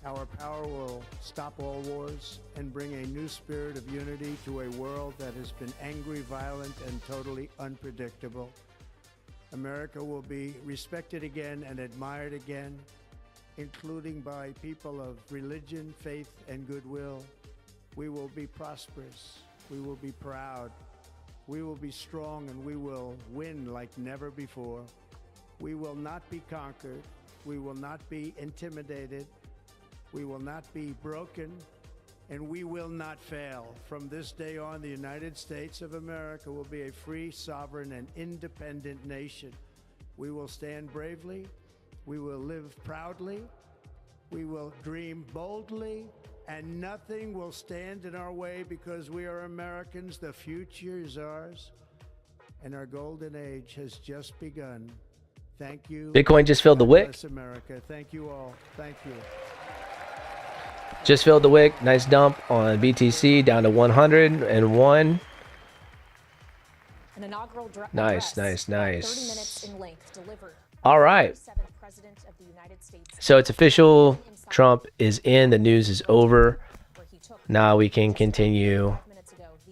Our power will stop all wars and bring a new spirit of unity to a world that has been angry, violent, and totally unpredictable. America will be respected again and admired again, including by people of religion, faith, and goodwill. We will be prosperous. We will be proud. We will be strong, and we will win like never before. We will not be conquered. We will not be intimidated. We will not be broken, and we will not fail. From this day on, the United States of America will be a free, sovereign, and independent nation. We will stand bravely. We will live proudly. We will dream boldly. And nothing will stand in our way because we are Americans. The future is ours, and our golden age has just begun. Thank you. Bitcoin just filled the wick. Bless America. Thank you all. Thank you. Just filled the wick. Nice dump on BTC down to 101. An inaugural Nice. 30 minutes in length delivered. All right. So it's official. Trump is in. The news is over. Now we can continue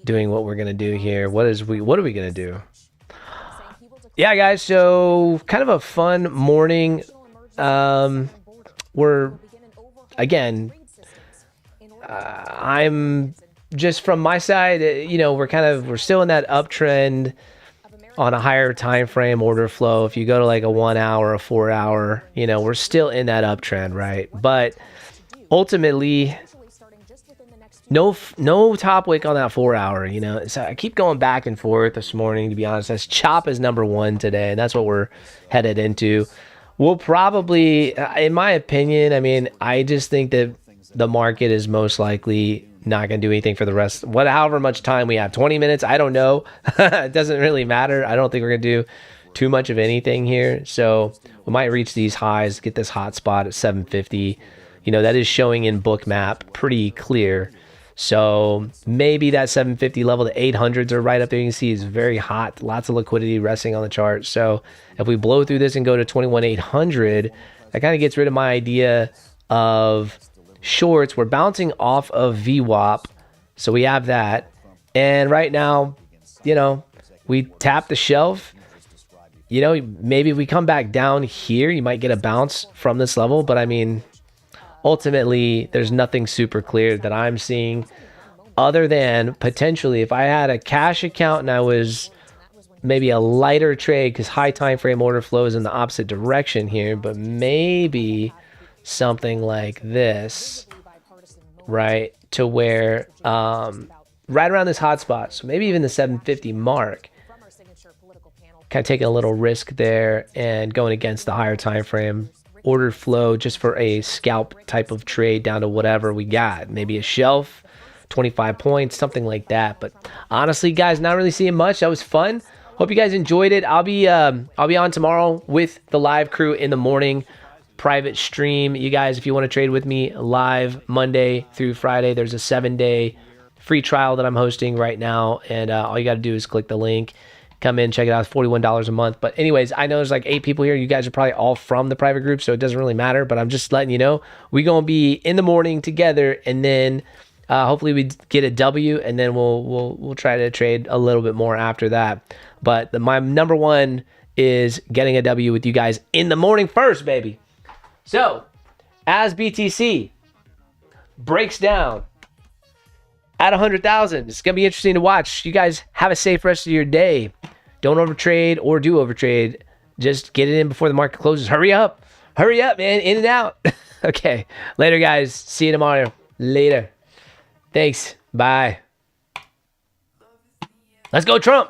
doing what we're going to do here. What are we going to do? Yeah, guys. So kind of a fun morning. We're again. I'm just from my side. We're still in that uptrend on a higher time frame order flow. If you go to like a 1 hour, a 4 hour, we're still in that uptrend, right? But ultimately, no top wick on that 4 hour. So I keep going back and forth this morning. To be honest, that's chop is number one today, and that's what we're headed into. We'll probably, in my opinion, I just think that the market is most likely not going to do anything for the rest, however much time we have. 20 minutes, I don't know. It doesn't really matter. I don't think we're going to do too much of anything here. So we might reach these highs, get this hot spot at 750. That is showing in Bookmap pretty clear. So maybe that 750 level, the 800s are right up there. You can see it's very hot. Lots of liquidity resting on the chart. So if we blow through this and go to 21,800, that kind of gets rid of my idea of shorts. We're bouncing off of VWAP, so we have that. And right now, we tap the shelf. you know, maybe if we come back down here, you might get a bounce from this level. But I mean, ultimately, there's nothing super clear that I'm seeing other than potentially if I had a cash account and I was maybe a lighter trade because high time frame order flows in the opposite direction here, but maybe something like this, right? To where right around this hot spot, so maybe even the 750 mark, kind of taking a little risk there and going against the higher time frame order flow just for a scalp type of trade down to whatever we got, maybe a shelf, 25 points, something like that. But honestly, guys, not really seeing much. That was fun. Hope you guys enjoyed it. I'll be on tomorrow with the live crew in the morning, private stream. You guys, if you want to trade with me live Monday through Friday, there's a 7-day free trial that I'm hosting right now, and all you got to do is click the link, come in, check it out. It's $41 a month. But anyways, I know there's like 8 people here. You guys are probably all from the private group, so it doesn't really matter, but I'm just letting you know we're gonna be in the morning together, and then hopefully we get a W, and then we'll try to trade a little bit more after that. But my number one is getting a W with you guys in the morning first, baby. So as BTC breaks down at 100,000, it's gonna be interesting to watch. You guys have a safe rest of your day. Don't overtrade or do overtrade. Just get it in before the market closes. Hurry up, man, in and out. Okay, later, guys. See you tomorrow. Later. Thanks. Bye. Let's go, Trump.